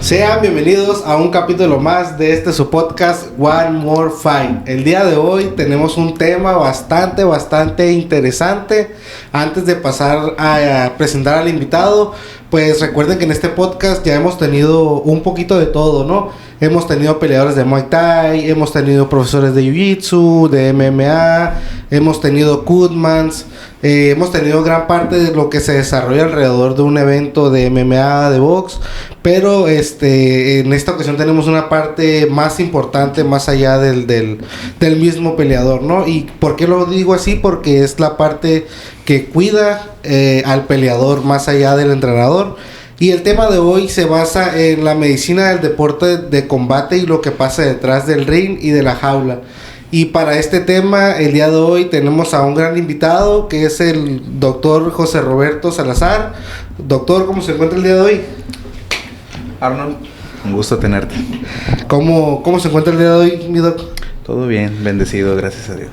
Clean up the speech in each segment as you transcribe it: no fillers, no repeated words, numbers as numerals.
Sean bienvenidos a un capítulo más de su podcast One More Fight. El día de hoy tenemos un tema bastante interesante. Antes de pasar a presentar al invitado, pues recuerden que en este podcast ya hemos tenido un poquito de todo, ¿no? Hemos tenido peleadores de Muay Thai, hemos tenido profesores de Jiu-Jitsu, de MMA, hemos tenido Kutmans, hemos tenido gran parte de lo que se desarrolla alrededor de un evento de MMA, de box, pero en esta ocasión tenemos una parte más importante, más allá del mismo peleador, ¿no? ¿Y por qué lo digo así? Porque es la parte que cuida al peleador más allá del entrenador. Y el tema de hoy se basa en la medicina del deporte de combate y lo que pasa detrás del ring y de la jaula. Y para este tema, el día de hoy tenemos a un gran invitado, que es el doctor José Roberto Salazar. Doctor, ¿cómo se encuentra el día de hoy? Arnold, un gusto tenerte. ¿Cómo se encuentra el día de hoy, mi doc? Todo bien, bendecido, gracias a Dios.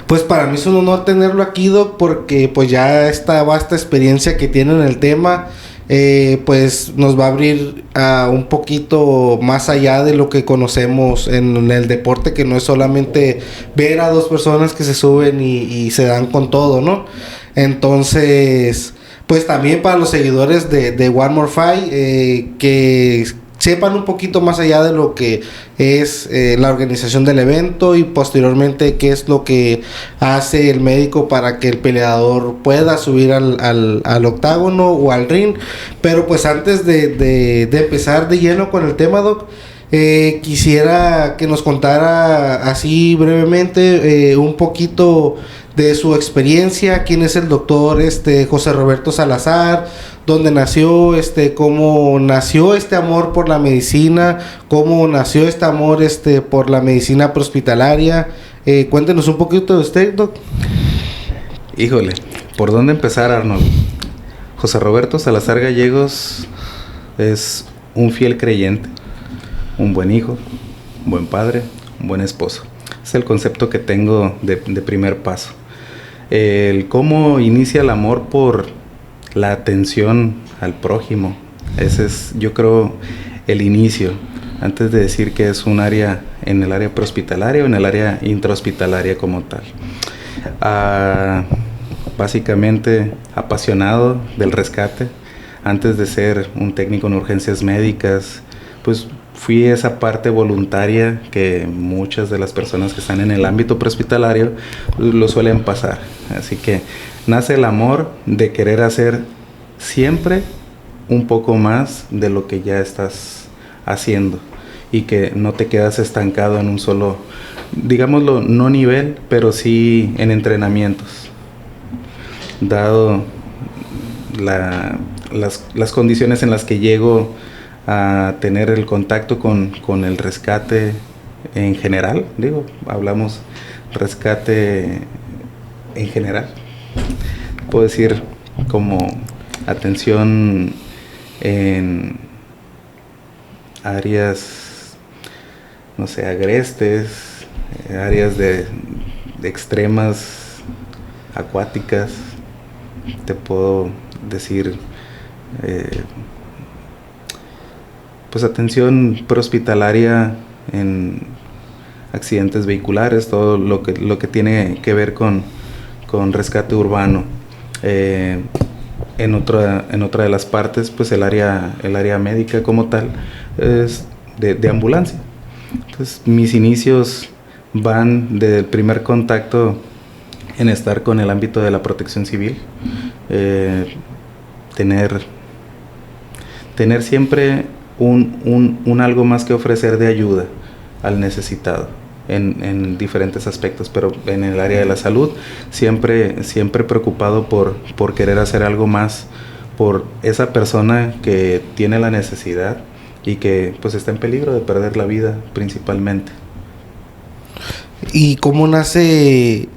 Pues para mí es un honor tenerlo aquí, doc, porque pues ya esta vasta experiencia que tiene en el tema, pues nos va a abrir a un poquito más allá de lo que conocemos en el deporte, que no es solamente ver a dos personas que se suben y se dan con todo, ¿no? Entonces, pues también para los seguidores de One More Fight, que sepan un poquito más allá de lo que es la organización del evento y posteriormente qué es lo que hace el médico para que el peleador pueda subir al octágono o al ring. Pero pues antes de empezar de lleno con el tema, doc, quisiera que nos contara así brevemente un poquito de su experiencia, quién es el doctor José Roberto Salazar, dónde nació, cómo nació este amor por la medicina, cómo nació este amor por la medicina prehospitalaria. Cuéntenos un poquito de usted, doc. Híjole, ¿por dónde empezar, Arnold? José Roberto Salazar Gallegos es un fiel creyente, un buen hijo, un buen padre, un buen esposo. Es el concepto que tengo de primer paso. El cómo inicia el amor por la atención al prójimo. Ese es, yo creo, el inicio. Antes de decir que es un área en el área prehospitalaria o en el área intrahospitalaria como tal. Básicamente apasionado del rescate. Antes de ser un técnico en urgencias médicas, pues fui esa parte voluntaria que muchas de las personas que están en el ámbito prehospitalario lo suelen pasar. Así que nace el amor de querer hacer siempre un poco más de lo que ya estás haciendo y que no te quedas estancado en un solo, digámoslo, no nivel, pero sí en entrenamientos. Dado las condiciones en las que llego a tener el contacto con el rescate en general, hablamos rescate en general, puedo decir como atención en áreas, no sé, agrestes, áreas de extremas, acuáticas, te puedo decir pues atención prehospitalaria en accidentes vehiculares, todo lo que tiene que ver con rescate urbano. En otra de las partes, pues el área médica como tal es de ambulancia. Entonces mis inicios van del primer contacto en estar con el ámbito de la protección civil, tener siempre un algo más que ofrecer de ayuda al necesitado en diferentes aspectos, pero en el área de la salud siempre preocupado por querer hacer algo más por esa persona que tiene la necesidad y que pues está en peligro de perder la vida principalmente. ¿Y cómo nace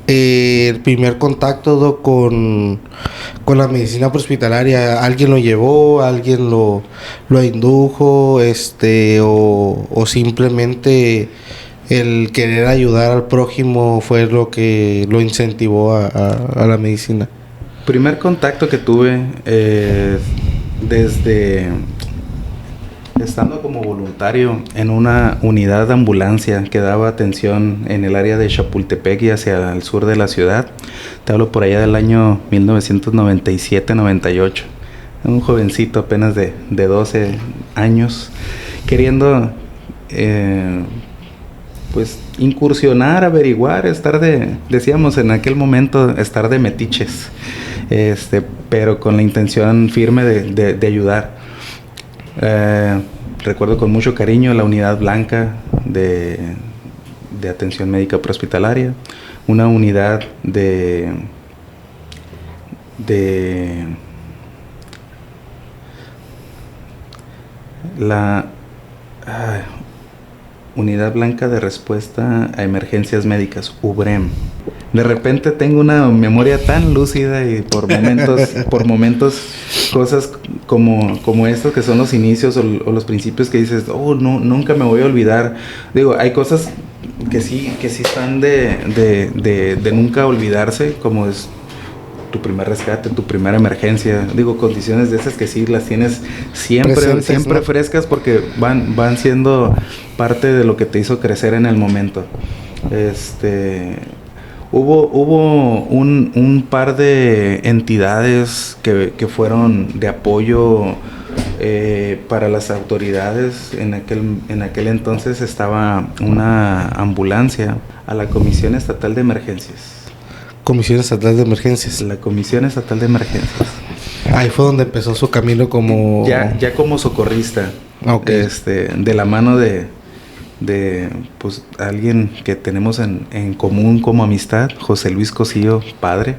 el primer contacto, doc, con la medicina prehospitalaria? ¿Alguien lo llevó? ¿Alguien lo indujo? ¿O simplemente el querer ayudar al prójimo fue lo que lo incentivó a la medicina? Primer contacto que tuve desde Estando como voluntario en una unidad de ambulancia que daba atención en el área de Chapultepec y hacia el sur de la ciudad, te hablo por allá del año 1997-98, un jovencito apenas de 12 años, queriendo pues incursionar, averiguar, decíamos en aquel momento, estar de metiches, pero con la intención firme de ayudar. Recuerdo con mucho cariño la unidad blanca de atención médica prehospitalaria, una unidad de la Unidad Blanca de Respuesta a Emergencias Médicas, UBREM. De repente tengo una memoria tan lúcida y por momentos cosas como estos que son los inicios o los principios que dices, oh, no, nunca me voy a olvidar. Digo, hay cosas que sí están de nunca olvidarse, como es tu primer rescate, tu primera emergencia. Digo, condiciones de esas que sí las tienes siempre ¿no? Frescas, porque van siendo parte de lo que te hizo crecer en el momento. Hubo un par de entidades que fueron de apoyo para las autoridades. En aquel entonces estaba una ambulancia a la Comisión Estatal de Emergencias. Comisión Estatal de Emergencias. La Comisión Estatal de Emergencias. Ahí fue donde empezó su camino como... Ya como socorrista. Okay. De la mano de pues alguien que tenemos en común como amistad, José Luis Cosío, padre.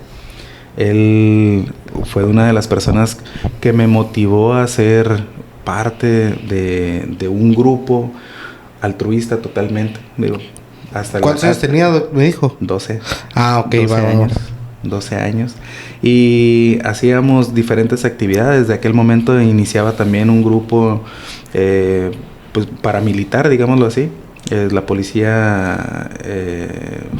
Él fue una de las personas que me motivó a ser parte de un grupo altruista totalmente. Digo, ¿cuántos años tenía, me dijo? 12. Ah, ok, 12 años. Y hacíamos diferentes actividades. De aquel momento iniciaba también un grupo pues paramilitar, digámoslo así. La policía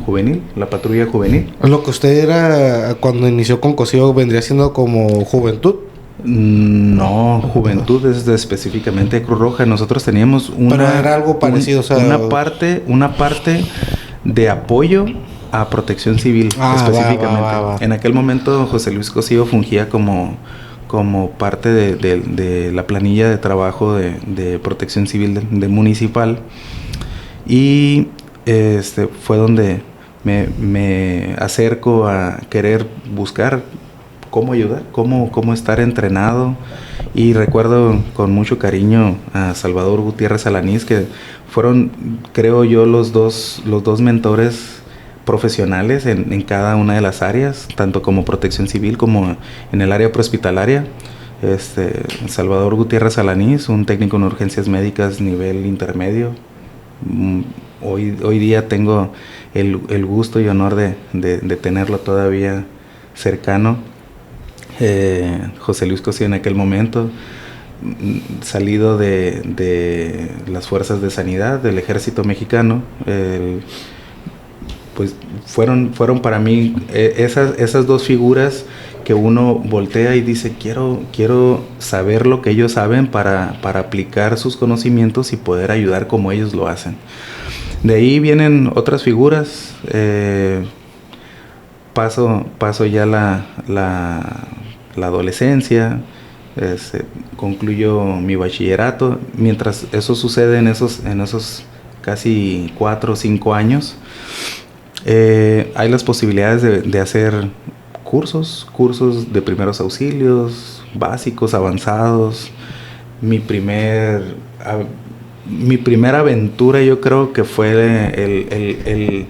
juvenil, la patrulla juvenil. Lo que usted era cuando inició con Cosío vendría siendo como juventud. No, juventud es específicamente de Cruz Roja. Nosotros teníamos pero era algo parecido, o sea, una parte de apoyo a protección civil, específicamente. Va. En aquel momento José Luis Cosío fungía como parte de la planilla de trabajo de protección civil de municipal, y fue donde me acerco a querer buscar cómo ayudar, cómo estar entrenado. Y recuerdo con mucho cariño a Salvador Gutiérrez Alanís, que fueron, creo yo, los dos mentores profesionales en cada una de las áreas, tanto como protección civil como en el área prehospitalaria. Salvador Gutiérrez Alanís, un técnico en urgencias médicas nivel intermedio. Hoy día tengo el gusto y honor de tenerlo todavía cercano. José Luis Cosío en aquel momento, salido de las fuerzas de sanidad del ejército mexicano, pues fueron para mí esas dos figuras que uno voltea y dice, quiero saber lo que ellos saben para aplicar sus conocimientos y poder ayudar como ellos lo hacen. De ahí vienen otras figuras. Paso ya la adolescencia, concluyo mi bachillerato. Mientras eso sucede en esos casi 4 o 5 años, hay las posibilidades de hacer cursos de primeros auxilios, básicos, avanzados. Mi primera aventura, yo creo que fue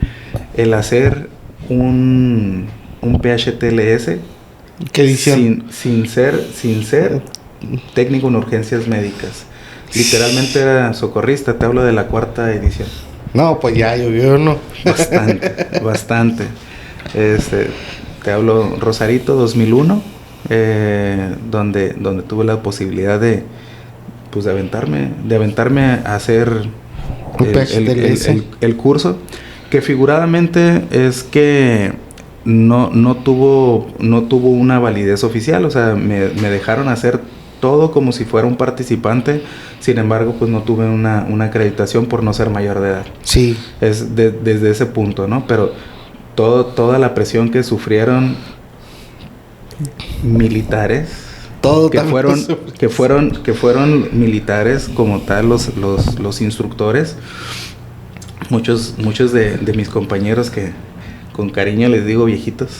el hacer un PHTLS. ¿Qué edición? Sin ser técnico en urgencias médicas. Literalmente era socorrista. Te hablo de la 4ª edición. No, pues ya llovió, ¿no? Bastante. Te hablo Rosarito 2001, donde tuve la posibilidad de aventarme a hacer el curso, que figuradamente es que no tuvo una validez oficial. O sea, me dejaron hacer todo como si fuera un participante. Sin embargo, pues no tuve una acreditación por no ser mayor de edad. Sí. Es desde ese punto, ¿no? Pero toda la presión que sufrieron militares, Todo que fueron militares como tal, los instructores, muchos de mis compañeros, que con cariño les digo viejitos,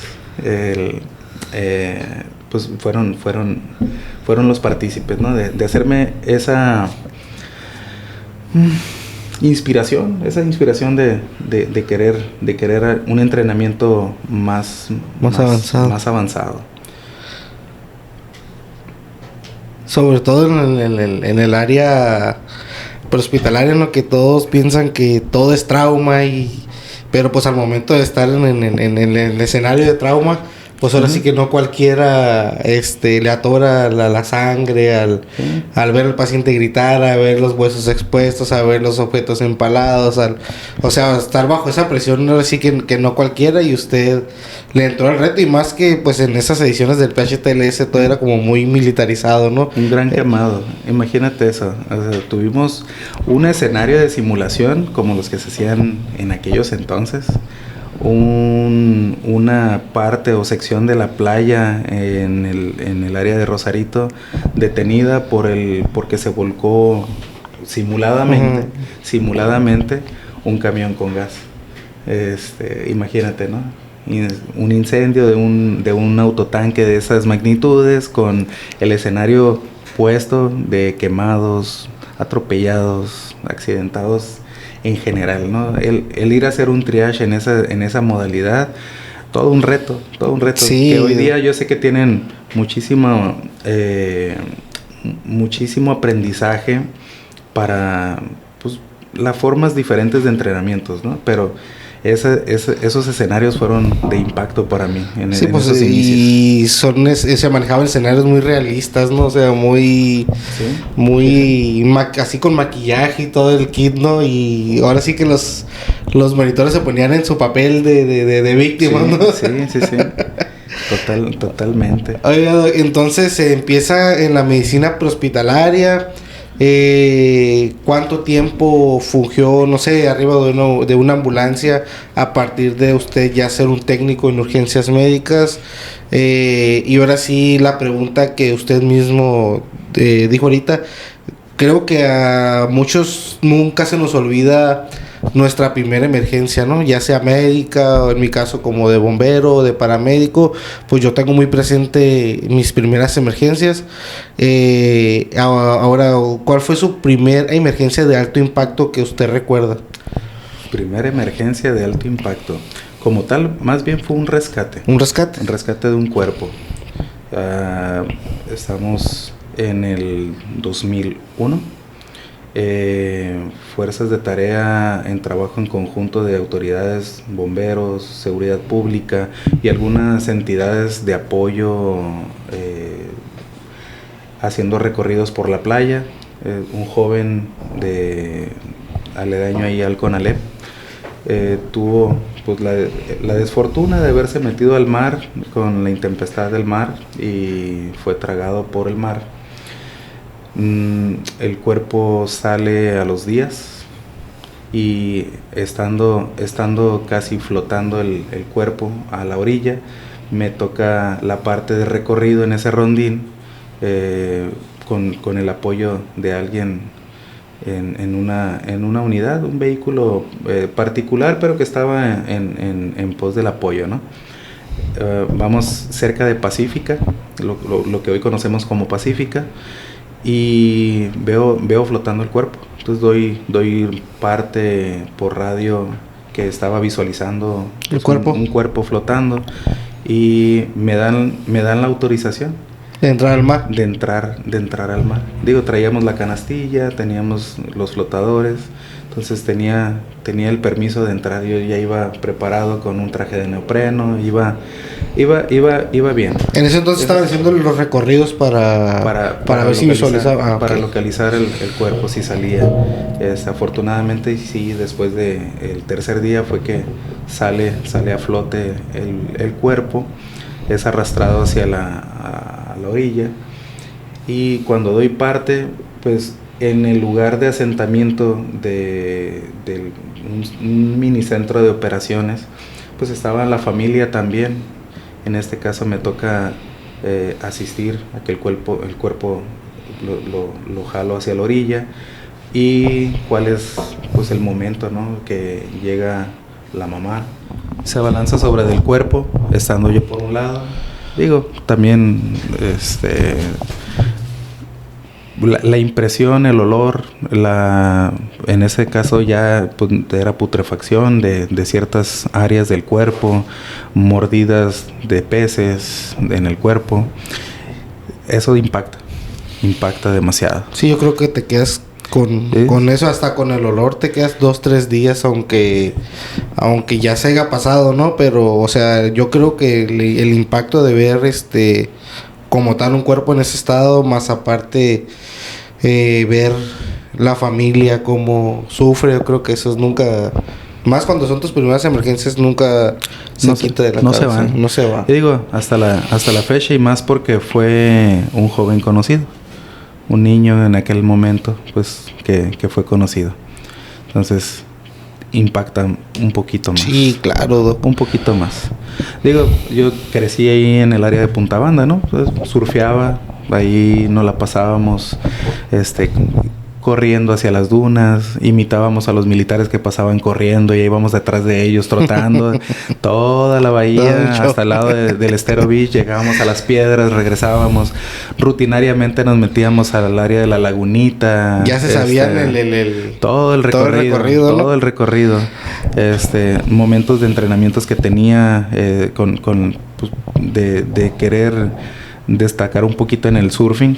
pues fueron los partícipes, ¿no? De hacerme esa inspiración de querer un entrenamiento más avanzado. Sobre todo en el área prehospitalaria, en lo que todos piensan que todo es trauma, pero pues al momento de estar en el escenario de trauma, pues ahora sí que no cualquiera le atora la sangre al ver al paciente gritar, a ver los huesos expuestos, a ver los objetos empalados, o sea, estar bajo esa presión ahora sí que no cualquiera, y usted le entró al reto, y más que pues en esas ediciones del PHTLS todo era como muy militarizado, ¿no? Un gran quemado, imagínate eso. O sea, tuvimos un escenario de simulación como los que se hacían en aquellos entonces. Una parte o sección de la playa en el área de Rosarito detenida porque se volcó simuladamente un camión con gas. Imagínate, ¿no? Un incendio de un autotanque de esas magnitudes, con el escenario puesto de quemados, atropellados, accidentados en general, ¿no? El ir a hacer un triage en esa modalidad, todo un reto. Sí. Que hoy día yo sé que tienen muchísimo aprendizaje para, pues, las formas diferentes de entrenamientos, ¿no? Pero esos escenarios fueron de impacto para mí en esos inicios. Y se manejaban escenarios muy realistas, ¿no? O sea, así con maquillaje y todo el kit, ¿no? Y ahora sí que los monitores se ponían en su papel de víctima, ¿no? Sí. Totalmente. Oiga, entonces se empieza en la medicina prehospitalaria. ¿Cuánto tiempo fungió, no sé, arriba de una ambulancia a partir de usted ya ser un técnico en urgencias médicas? Y ahora sí, la pregunta que usted mismo dijo ahorita, creo que a muchos nunca se nos olvida nuestra primera emergencia, ¿no? Ya sea médica, o en mi caso como de bombero, de paramédico, pues yo tengo muy presente mis primeras emergencias. Ahora, ¿cuál fue su primera emergencia de alto impacto que usted recuerda? Primera emergencia de alto impacto. Como tal, más bien fue un rescate. ¿Un rescate? Un rescate de un cuerpo. Estamos en el 2001. Fuerzas de tarea en trabajo en conjunto de autoridades, bomberos, seguridad pública y algunas entidades de apoyo, haciendo recorridos por la playa. Un joven aledaño ahí al CONALEP tuvo pues la desfortuna de haberse metido al mar con la intempestad del mar y fue tragado por el mar. El cuerpo sale a los días y estando casi flotando el cuerpo a la orilla, me toca la parte de recorrido en ese rondín, con el apoyo de alguien en una unidad, un vehículo particular, pero que estaba en pos del apoyo, ¿no? Vamos cerca de Pacífica, lo que hoy conocemos como Pacífica, y veo flotando el cuerpo. Entonces doy parte por radio que estaba visualizando un cuerpo flotando, y me dan la autorización de entrar al mar. De entrar al mar. Digo, traíamos la canastilla, teníamos los flotadores, entonces tenía el permiso de entrar. Yo ya iba preparado con un traje de neopreno, iba bien. En ese entonces estaban haciendo los recorridos para ver si visualizaba. Para localizar el cuerpo, si salía. Afortunadamente, sí, después del tercer día fue que sale a flote el cuerpo, es arrastrado hacia la orilla, Y cuando doy parte, pues en el lugar de asentamiento de un mini centro de operaciones, pues estaba la familia también. En este caso me toca asistir a que el cuerpo lo jalo hacia la orilla. Y cuál es pues el momento, ¿no? Que llega la mamá, se abalanza sobre del cuerpo, estando yo por un lado. Digo, también la impresión, el olor, en ese caso ya pues, era putrefacción de ciertas áreas del cuerpo, mordidas de peces en el cuerpo. Eso impacta demasiado. Sí, yo creo que te quedas con eso, hasta con el olor te quedas 2-3 días, aunque ya se haya pasado, ¿no? Pero, o sea, yo creo que el impacto de ver como tal un cuerpo en ese estado, más aparte ver la familia cómo sufre, yo creo que eso es nunca, más cuando son tus primeras emergencias, nunca se quita de la cabeza. No se va. Yo digo, hasta la fecha, y más porque fue un joven conocido. Un niño en aquel momento, pues, que fue conocido. Entonces, impacta un poquito más. Sí, claro, Doc. Un poquito más. Digo, yo crecí ahí en el área de Punta Banda, ¿no? Pues, surfeaba, ahí nos la pasábamos, corriendo hacia las dunas, imitábamos a los militares que pasaban corriendo y ahí íbamos detrás de ellos trotando toda la bahía hasta el lado del Estero Beach, llegábamos a las piedras, regresábamos, rutinariamente nos metíamos al área de la lagunita. Ya se sabían todo el recorrido, ¿no? Todo el recorrido. Momentos de entrenamientos que tenía pues, de querer destacar un poquito en el surfing,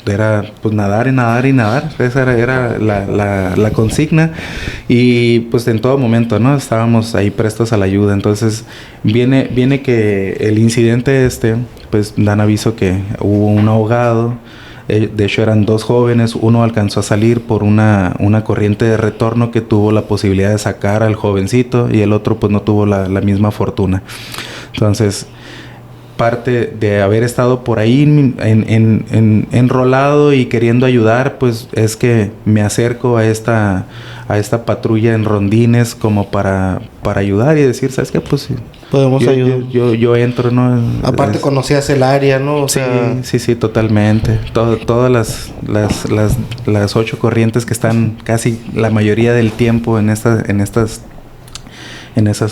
era pues nadar y nadar y nadar. Esa era la consigna, y pues en todo momento, ¿no? Estábamos ahí prestos a la ayuda. Entonces viene que el incidente pues dan aviso que hubo un ahogado. De hecho eran 2 jóvenes, uno alcanzó a salir por una corriente de retorno que tuvo la posibilidad de sacar al jovencito, y el otro pues no tuvo la misma fortuna. Entonces, parte de haber estado por ahí enrolado y queriendo ayudar, pues es que me acerco a esta patrulla en rondines como para ayudar y decir, ¿sabes qué? Pues sí, podemos ayudar. Yo entro, ¿no? Aparte conocías el área, ¿no? O sea... Sí, totalmente. Todas las 8 corrientes que están casi la mayoría del tiempo en esas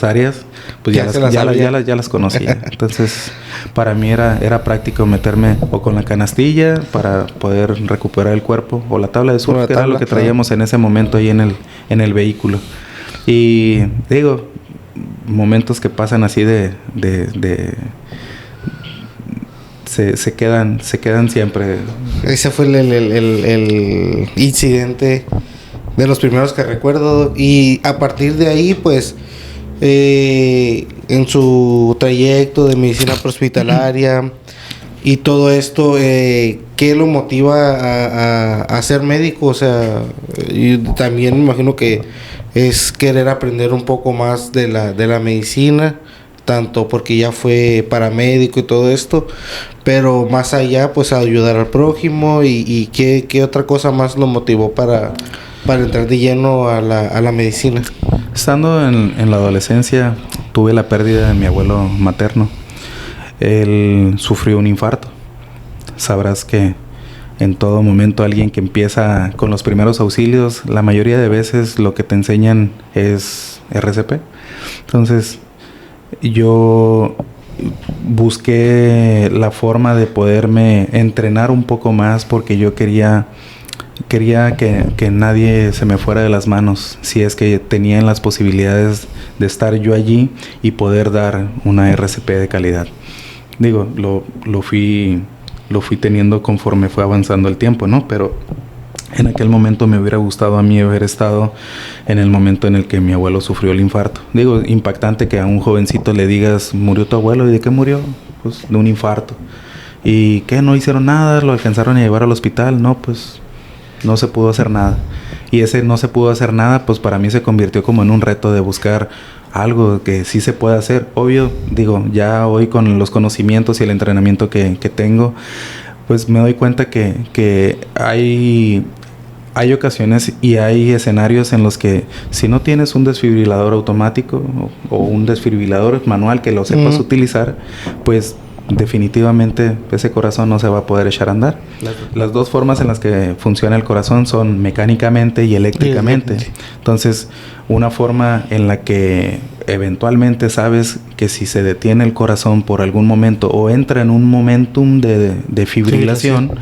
áreas, pues ya las conocía. Entonces, para mí era práctico meterme o con la canastilla para poder recuperar el cuerpo, o la tabla de surf, que era lo que traíamos en ese momento ahí en el vehículo. Y digo, momentos que pasan así se quedan siempre. Ese fue el incidente de los primeros que recuerdo, y a partir de ahí, pues en su trayecto de medicina prehospitalaria y todo esto, ¿qué lo motiva a ser médico? O sea, y también me imagino que es querer aprender un poco más de la medicina, tanto porque ya fue paramédico y todo esto, pero más allá, pues ayudar al prójimo, y ¿qué otra cosa más lo motivó para entrar de lleno a la medicina? Estando en la adolescencia, tuve la pérdida de mi abuelo materno. Él sufrió un infarto. Sabrás que en todo momento alguien que empieza con los primeros auxilios, la mayoría de veces lo que te enseñan es RCP. Entonces, yo busqué la forma de poderme entrenar un poco más, porque yo quería que nadie se me fuera de las manos, si es que tenían las posibilidades de estar yo allí y poder dar una RCP de calidad. Digo, lo fui teniendo conforme fue avanzando el tiempo, ¿no? Pero en aquel momento me hubiera gustado a mí haber estado en el momento en el que mi abuelo sufrió el infarto. Digo, impactante que a un jovencito le digas, ¿murió tu abuelo? ¿Y de qué murió? Pues de un infarto. ¿Y qué? ¿No hicieron nada? ¿Lo alcanzaron a llevar al hospital? No, pues no se pudo hacer nada. Y ese no se pudo hacer nada, pues para mí se convirtió como en un reto de buscar algo que sí se pueda hacer. Obvio, digo, ya hoy con los conocimientos y el entrenamiento que tengo, pues me doy cuenta que hay ocasiones y hay escenarios en los que si no tienes un desfibrilador automático o un desfibrilador manual que lo sepas utilizar, pues definitivamente ese corazón no se va a poder echar a andar. Las dos formas en las que funciona el corazón son mecánicamente y eléctricamente. Entonces, una forma en la que eventualmente sabes que si se detiene el corazón por algún momento o entra en un momentum de fibrilación,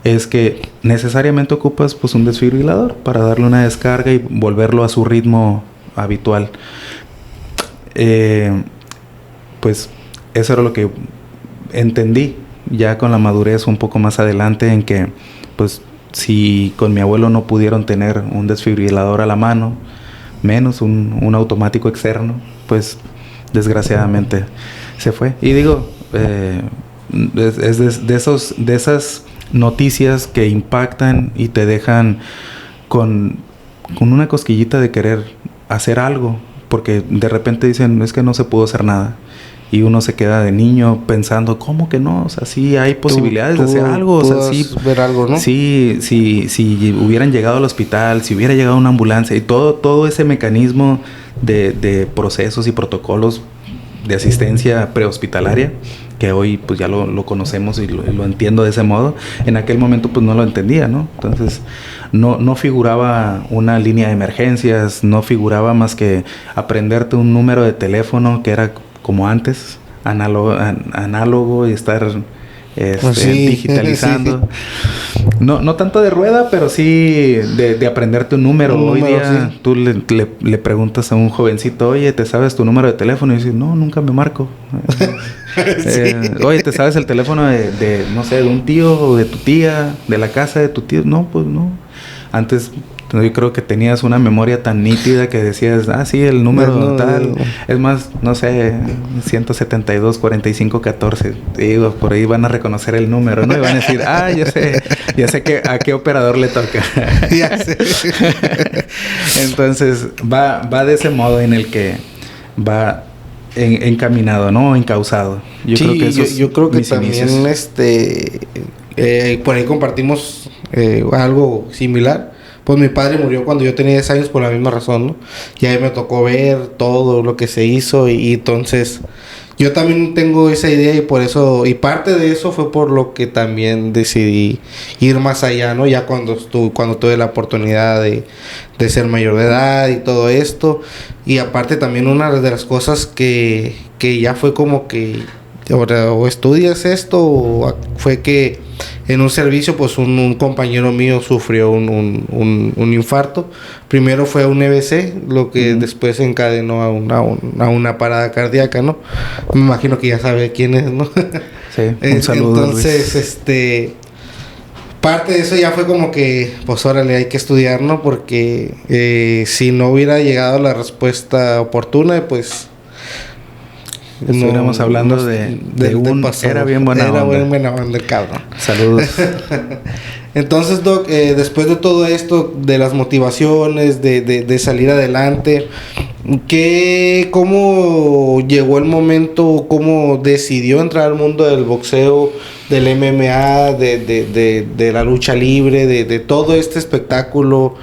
es que necesariamente ocupas pues un desfibrilador para darle una descarga y volverlo a su ritmo habitual. Pues eso era lo que entendí ya con la madurez un poco más adelante, en que pues si con mi abuelo no pudieron tener un desfibrilador a la mano, menos un automático externo, pues desgraciadamente se fue. Y digo, es de esas noticias que impactan y te dejan con una cosquillita de querer hacer algo, porque de repente dicen, es que no se pudo hacer nada. Y uno se queda de niño pensando, ¿cómo que no? O sea, sí hay posibilidades de hacer algo. O sea, sí, ver algo, ¿no? Sí, si hubieran llegado al hospital, si hubiera llegado una ambulancia y todo ese mecanismo de procesos y protocolos de asistencia prehospitalaria, que hoy pues ya lo conocemos y lo entiendo de ese modo. En aquel momento pues no lo entendía, ¿no? Entonces no figuraba una línea de emergencias, no figuraba más que aprenderte un número de teléfono que era como antes, análogo y estar digitalizando. Sí. No tanto de rueda, pero sí de aprenderte un número. Hoy día tú le preguntas a un jovencito, oye, ¿te sabes tu número de teléfono? Y dices, no, nunca me marco. Oye, ¿te sabes el teléfono de no sé, de un tío o de tu tía, de la casa de tu tío? No, pues no. Antes yo creo que tenías una memoria tan nítida que decías, sí, el número tal. Es más, no sé, 172 45 14. Digo, por ahí van a reconocer el número, ¿no? Y van a decir, ya sé que a qué operador le toca. Ya sé. Entonces, va de ese modo en el que va encaminado, ¿no? Encauzado. Yo creo que también por ahí compartimos algo similar. Pues mi padre murió cuando yo tenía 10 años por la misma razón, ¿no? Y ahí me tocó ver todo lo que se hizo y entonces yo también tengo esa idea y por eso, y parte de eso fue por lo que también decidí ir más allá, ¿no? Ya cuando tuve la oportunidad de ser mayor de edad y todo esto. Y aparte también una de las cosas que ya fue como que ahora o estudias esto o fue que en un servicio pues un compañero mío sufrió un infarto. Primero fue un EBC, lo que después encadenó a una parada cardíaca, ¿no? Me imagino que ya sabe quién es, ¿no? Sí, un saludo. Entonces, parte de eso ya fue como que, pues órale, hay que estudiar, ¿no? Porque si no hubiera llegado la respuesta oportuna, pues estuviéramos hablando de un pasado. Era bien buena onda. Era buena onda el cabrón. Saludos. Entonces, Doc, después de todo esto, de las motivaciones, de salir adelante, ¿cómo llegó el momento, cómo decidió entrar al mundo del boxeo, del MMA, de la lucha libre, de todo este espectáculo?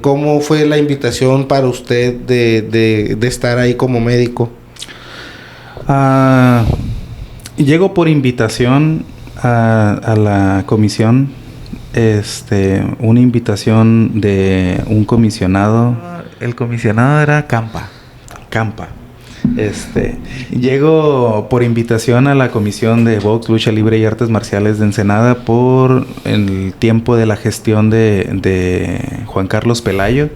¿Cómo fue la invitación para usted de estar ahí como médico? Llego por invitación a la comisión, una invitación de un comisionado. El comisionado era Campa. Llego por invitación a la comisión de box, lucha libre y artes marciales de Ensenada por el tiempo de la gestión de Juan Carlos Pelayo.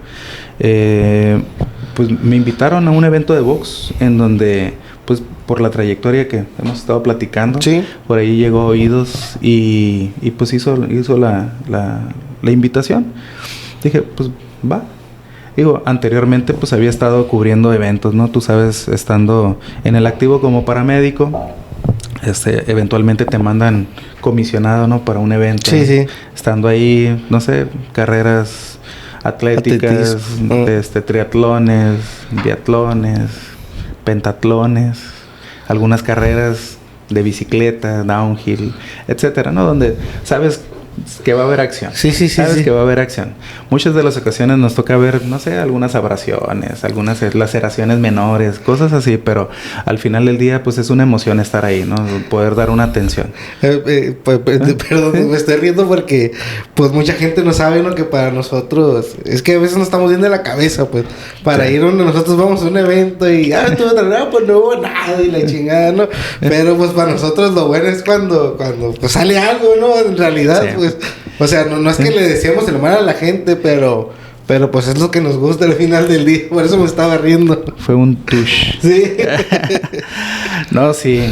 Pues me invitaron a un evento de box en donde, pues por la trayectoria que hemos estado platicando, ¿sí? Por ahí llegó a oídos y pues hizo la invitación. Dije, pues va. Digo, anteriormente pues había estado cubriendo eventos, ¿no? Tú sabes, estando en el activo como paramédico, eventualmente te mandan comisionado, ¿no? Para un evento. Sí, sí. Estando ahí, no sé, carreras atléticas, triatlones, biatlones, pentatlones, algunas carreras de bicicleta, downhill, etcétera, ¿no? Donde sabes que va a haber acción. Sabes que va a haber acción. Muchas de las ocasiones nos toca ver, no sé, algunas abrasiones, algunas laceraciones menores, cosas así, pero al final del día, pues es una emoción estar ahí, ¿no? Poder dar una atención. Perdón, me estoy riendo porque, pues, mucha gente no sabe, ¿no? Que para nosotros, es que a veces nos estamos viendo la cabeza, pues, para ir donde nosotros vamos a un evento y, pues no hubo nada y la chingada, ¿no? Pero, pues, para nosotros lo bueno es cuando pues, sale algo, ¿no? En realidad, pues, o sea, no es que le decíamos el mal a la gente, pero pues es lo que nos gusta al final del día. Por eso me estaba riendo. Fue un tush. Sí. No, sí.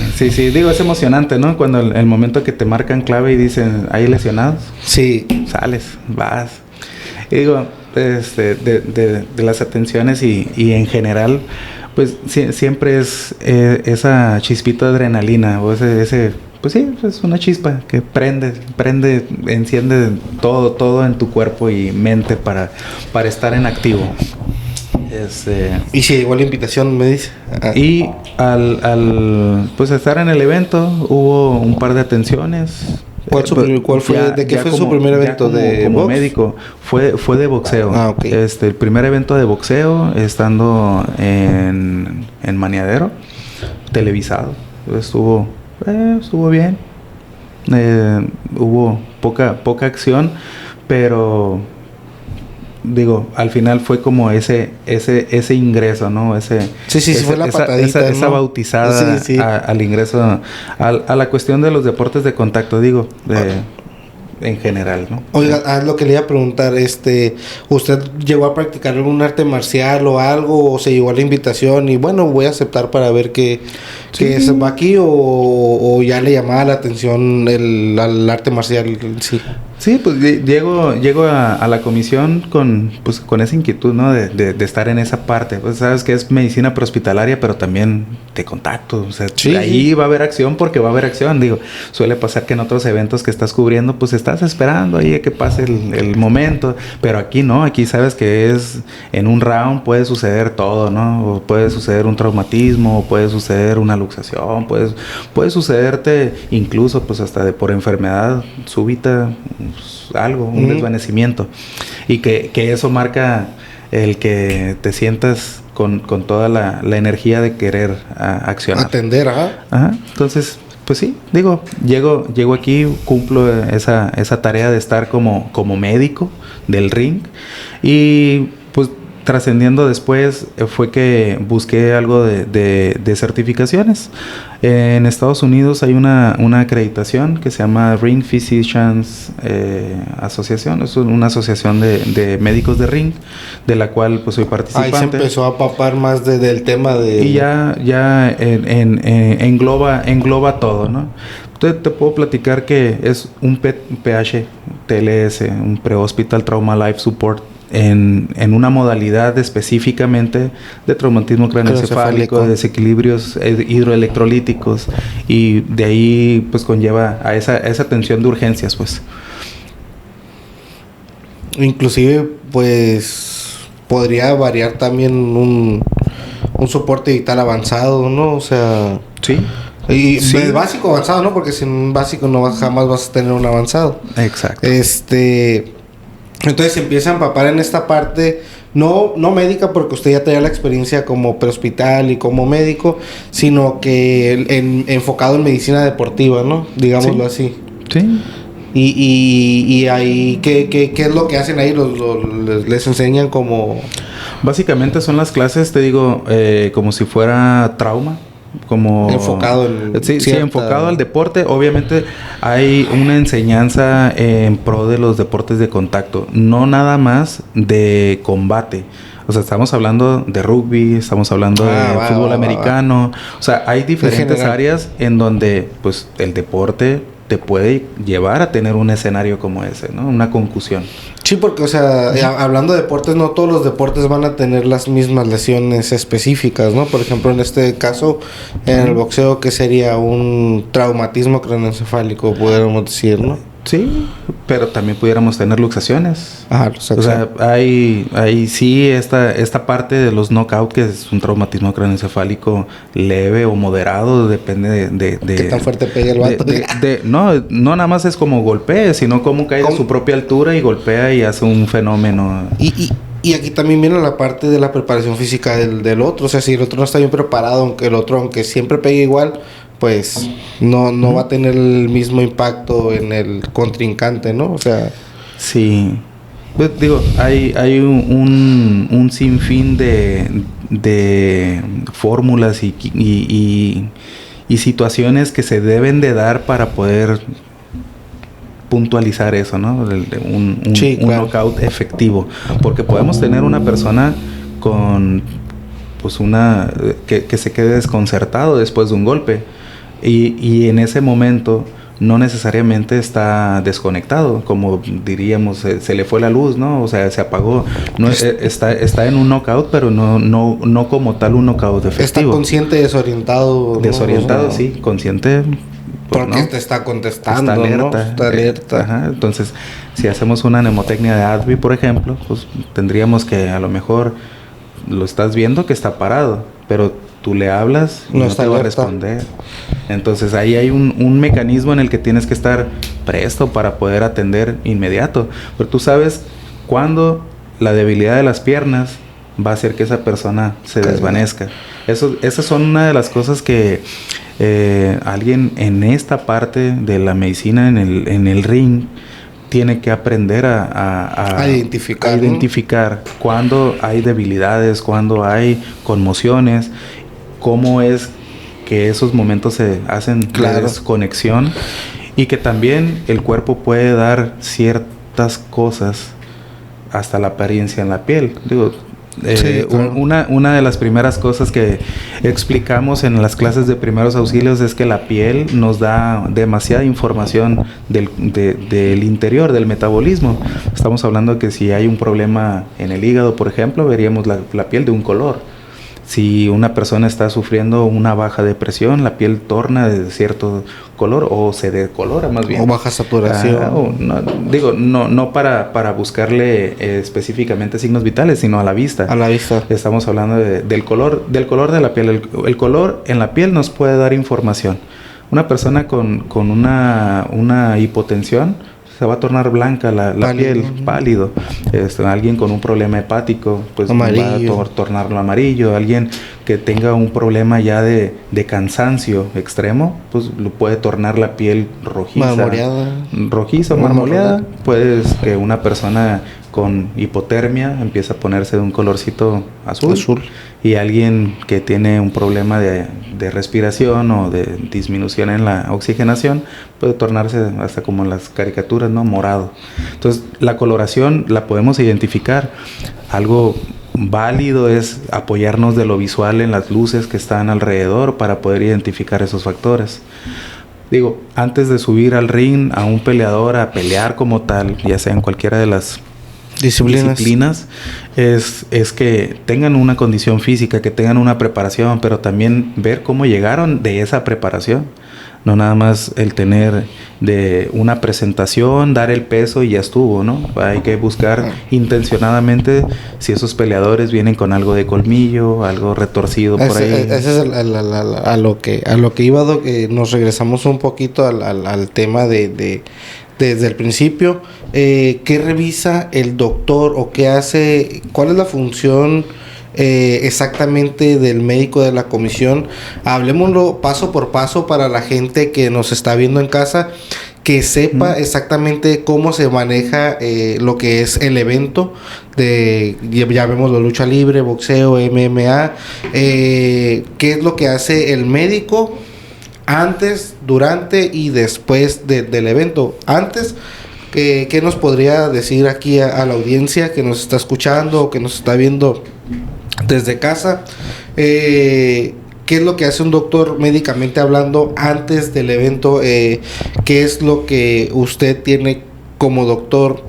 Digo, es emocionante, ¿no? Cuando el momento que te marcan clave y dicen, ¿hay lesionados? Sí. Sales, vas. Y digo, de las atenciones y en general, pues siempre es esa chispita de adrenalina o ese pues sí, es una chispa que prende, enciende todo en tu cuerpo y mente para estar en activo. Y si llegó la invitación, me dice. Y al pues estar en el evento, hubo un par de atenciones. ¿Cuál fue? ¿De qué fue su primer evento? ¿De como box? Médico. Fue de boxeo. Ok. El primer evento de boxeo, estando en Maniadero, televisado. Estuvo bien. Hubo poca acción, pero digo, al final fue como ese ingreso, ¿no? Fue la patadita, ¿no? Esa bautizada al ingreso a la cuestión de los deportes de contacto, digo, en general, ¿no? Oiga, lo que le iba a preguntar, ¿usted llegó a practicar algún arte marcial o algo, o se llegó a la invitación y bueno, voy a aceptar para ver qué se va aquí, o ya le llamaba la atención al arte marcial? Sí, pues llego a la comisión con esa inquietud, ¿no? De estar en esa parte. Pues sabes que es medicina prehospitalaria, pero también de contacto. O sea, ahí va a haber acción porque va a haber acción. Digo, suele pasar que en otros eventos que estás cubriendo, pues estás esperando ahí a que pase el momento. Pero aquí no, aquí sabes que es en un round puede suceder todo, ¿no? O puede suceder un traumatismo, o puede suceder una luxación, puede sucederte incluso pues hasta por enfermedad súbita, algo, un desvanecimiento, y que eso marca el que te sientas con toda la energía de querer accionar, atender. Ajá. Entonces, pues sí, digo, llego aquí, cumplo esa tarea de estar como médico del ring, y pues trascendiendo después fue que busqué algo de certificaciones. En Estados Unidos hay una acreditación que se llama Ring Physicians Association. Es una asociación de médicos de ring, de la cual pues soy participante. Ahí se empezó a papar más del tema de... Y ya engloba todo, ¿no? Te puedo platicar que es un PH-TLS, un Pre-Hospital Trauma Life Support, en una modalidad específicamente de traumatismo craneoencefálico, de desequilibrios hidroelectrolíticos, y de ahí pues conlleva a esa atención de urgencias, pues. Inclusive pues podría variar también un soporte vital avanzado, ¿no? O sea... Sí. Y básico avanzado, ¿no? Porque sin básico jamás vas a tener un avanzado. Exacto. Entonces se empieza a empapar en esta parte, no médica, porque usted ya tenía la experiencia como prehospital y como médico, sino que enfocado en medicina deportiva, ¿no? Digámoslo así. Sí. Y ahí, ¿qué es lo que hacen ahí? Les enseñan como... Básicamente son las clases, te digo, como si fuera trauma. Como enfocado enfocado al deporte. Obviamente hay una enseñanza en pro de los deportes de contacto, no nada más de combate. O sea, estamos hablando de rugby, estamos hablando de fútbol americano. O sea, hay diferentes áreas en donde pues el deporte te puede llevar a tener un escenario como ese, ¿no? Una concusión. Sí, porque, o sea, hablando de deportes, no todos los deportes van a tener las mismas lesiones específicas, ¿no? Por ejemplo, en este caso, en el boxeo, que sería un traumatismo craneoencefálico, podríamos decir, ¿no? Sí, pero también pudiéramos tener luxaciones. Ajá, luxación. O sea, hay sí esta parte de los knockout, que es un traumatismo craneoencefálico leve o moderado, depende de ¿Qué tan fuerte pega el vato? no nada más es como golpee, sino como cae de su propia altura y golpea y hace un fenómeno. Y aquí también viene la parte de la preparación física del otro. O sea, si el otro no está bien preparado, aunque el otro, aunque siempre pegue igual, pues no va a tener el mismo impacto en el contrincante, ¿no? O sea... Sí. Pues digo, hay un sinfín de fórmulas y situaciones que se deben de dar para poder puntualizar eso, ¿no? Un knockout efectivo. Porque podemos tener una persona con pues que se quede desconcertado después de un golpe. Y en ese momento no necesariamente está desconectado, como diríamos, se le fue la luz, ¿no? O sea, se apagó. No, está en un knockout, pero no como tal un knockout efectivo. Está consciente, desorientado. Desorientado, ¿no? Sí, consciente. Porque te está contestando, está alerta, ¿no? Está alerta. Ajá. Entonces, si hacemos una mnemotecnia de ADVI, por ejemplo, pues tendríamos que a lo mejor lo estás viendo que está parado, pero tú le hablas y no te va a responder. Entonces ahí hay un mecanismo en el que tienes que estar presto para poder atender inmediato. Pero tú sabes cuándo la debilidad de las piernas va a hacer que esa persona se desvanezca. Esas son una de las cosas que alguien en esta parte de la medicina, en el ring, tiene que aprender a identificar cuándo hay debilidades, cuándo hay conmociones, cómo es que esos momentos se hacen de desconexión, y que también el cuerpo puede dar ciertas cosas hasta la apariencia en la piel. Digo, una de las primeras cosas que explicamos en las clases de primeros auxilios es que la piel nos da demasiada información del interior, del metabolismo. Estamos hablando que si hay un problema en el hígado, por ejemplo, veríamos la piel de un color. Si una persona está sufriendo una baja de presión, la piel torna de cierto color o se decolora más bien. O baja saturación. No para buscarle específicamente signos vitales, sino a la vista. A la vista. Estamos hablando del color de la piel. El color en la piel nos puede dar información. Una persona con una hipotensión se va a tornar blanca la piel, pálido. Alguien con un problema hepático, pues amarillo. va a tornarlo amarillo. Alguien que tenga un problema ya de cansancio extremo, pues lo puede tornar la piel rojiza. Rojiza, marmoleada. Puede que una persona con hipotermia empieza a ponerse de un colorcito azul. Y alguien que tiene un problema de respiración o de disminución en la oxigenación puede tornarse hasta como en las caricaturas, ¿no? Morado. Entonces, la coloración la podemos identificar. Algo válido es apoyarnos de lo visual en las luces que están alrededor para poder identificar esos factores. Digo, antes de subir al ring a un peleador a pelear como tal, ya sea en cualquiera de las disciplinas, es que tengan una condición física, que tengan una preparación, pero también ver cómo llegaron de esa preparación. No nada más el tener de una presentación, dar el peso y ya estuvo, ¿no? Hay que buscar intencionadamente si esos peleadores vienen con algo de colmillo, algo retorcido por ahí. Ese es a lo que iba, nos regresamos un poquito al tema desde el principio. ¿Qué revisa el doctor o qué hace? ¿Cuál es la función exactamente del médico de la comisión? Hablemoslo paso por paso para la gente que nos está viendo en casa, que sepa exactamente cómo se maneja lo que es el evento de, ya vemos la lucha libre, boxeo, MMA. ¿Qué es lo que hace el médico antes, durante y después del evento? Antes, ¿qué nos podría decir aquí a la audiencia que nos está escuchando o que nos está viendo desde casa? ¿Qué es lo que hace un doctor médicamente hablando antes del evento? ¿Qué es lo que usted tiene como doctor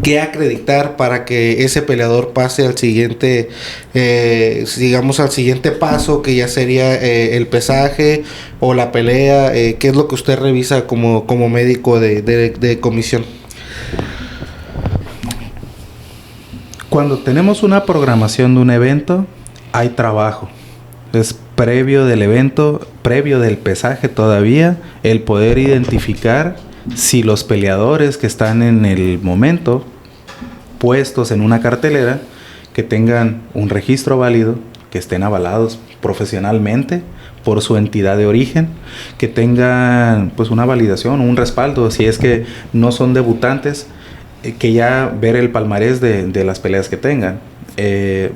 qué acreditar para que ese peleador pase al siguiente, digamos al siguiente paso, que ya sería el pesaje o la pelea? ¿Qué es lo que usted revisa como médico de comisión? Cuando tenemos una programación de un evento, hay trabajo. Es previo del evento, previo del pesaje todavía, el poder identificar si los peleadores que están en el momento puestos en una cartelera, que tengan un registro válido, que estén avalados profesionalmente por su entidad de origen, que tengan pues una validación, un respaldo, si es que no son debutantes, que ya ver el palmarés de las peleas que tengan.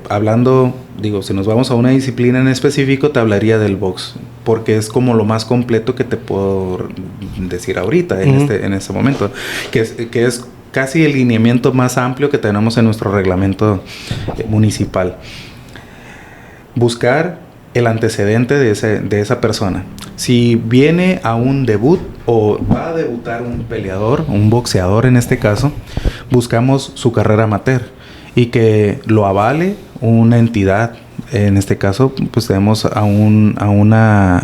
Hablando, si nos vamos a una disciplina en específico, te hablaría del box, porque es como lo más completo que te puedo decir ahorita, en este momento, que es casi el lineamiento más amplio que tenemos en nuestro reglamento municipal. Buscar el antecedente de esa persona. Si viene a un debut o va a debutar un peleador, un boxeador en este caso, buscamos su carrera amateur y que lo avale una entidad. En este caso, pues tenemos a una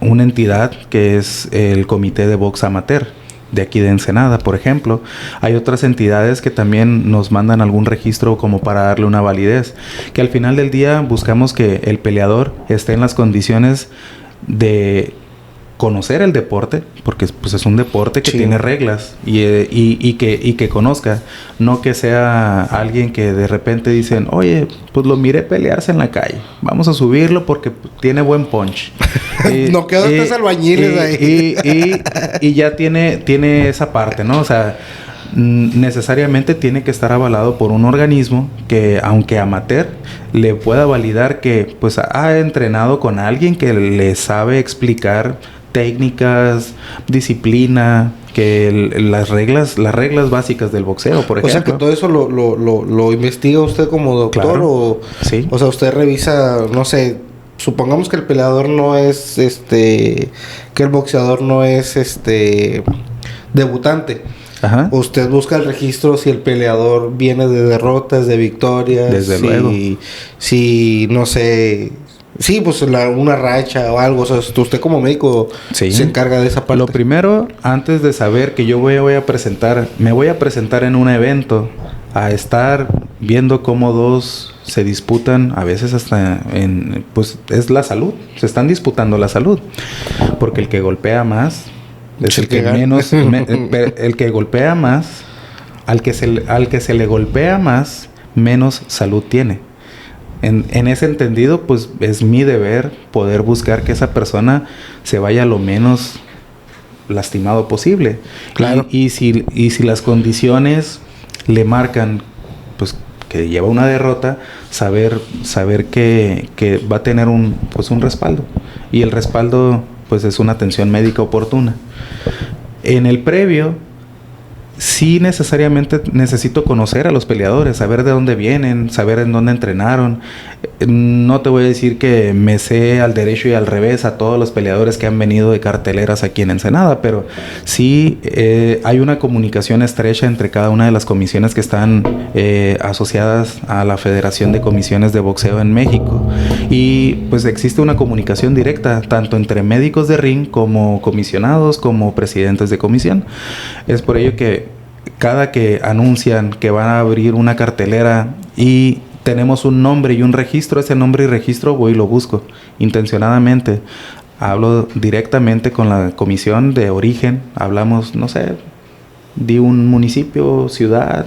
entidad que es el Comité de Box Amateur de aquí de Ensenada, por ejemplo. Hay otras entidades que también nos mandan algún registro como para darle una validez, que al final del día buscamos que el peleador esté en las condiciones de conocer el deporte, porque pues es un deporte que tiene reglas y que conozca, no que sea alguien que de repente dicen, oye, pues lo miré pelearse en la calle, vamos a subirlo porque tiene buen punch. No quedó estos albañiles ahí. Y ya tiene esa parte, ¿no? O sea, necesariamente tiene que estar avalado por un organismo que, aunque amateur, le pueda validar que pues ha entrenado con alguien que le sabe explicar técnicas, disciplina, que las reglas básicas del boxeo, por ejemplo. O sea, que todo eso lo investiga usted como doctor. Claro. Sí. O sea, usted revisa, no sé, supongamos que el peleador no es que el boxeador no es debutante. Ajá. Usted busca el registro si el peleador viene de derrotas, de victorias. Desde luego. Si no sé, sí, pues una racha o algo. O sea, usted como médico se encarga de esa parte. Lo primero, antes de saber que yo me voy a presentar en un evento, a estar viendo cómo dos se disputan, a veces hasta pues es la salud. Se están disputando la salud. Porque el que golpea más es el que menos, el que golpea más, al que se le golpea más, menos salud tiene. En ese entendido, pues es mi deber poder buscar que esa persona se vaya lo menos lastimado posible. Claro. Y si las condiciones le marcan, pues que lleva una derrota, saber que va a tener un respaldo. Y el respaldo, pues es una atención médica oportuna. En el previo, sí necesariamente necesito conocer a los peleadores, saber de dónde vienen, saber en dónde entrenaron. No te voy a decir que me sé al derecho y al revés a todos los peleadores que han venido de carteleras aquí en Ensenada, pero sí hay una comunicación estrecha entre cada una de las comisiones que están asociadas a la Federación de Comisiones de Boxeo en México. Y pues existe una comunicación directa, tanto entre médicos de ring como comisionados, como presidentes de comisión. Es por ello que cada que anuncian que van a abrir una cartelera y tenemos un nombre y un registro, ese nombre y registro voy y lo busco intencionadamente. Hablo directamente con la comisión de origen, hablamos, no sé, de un municipio, ciudad,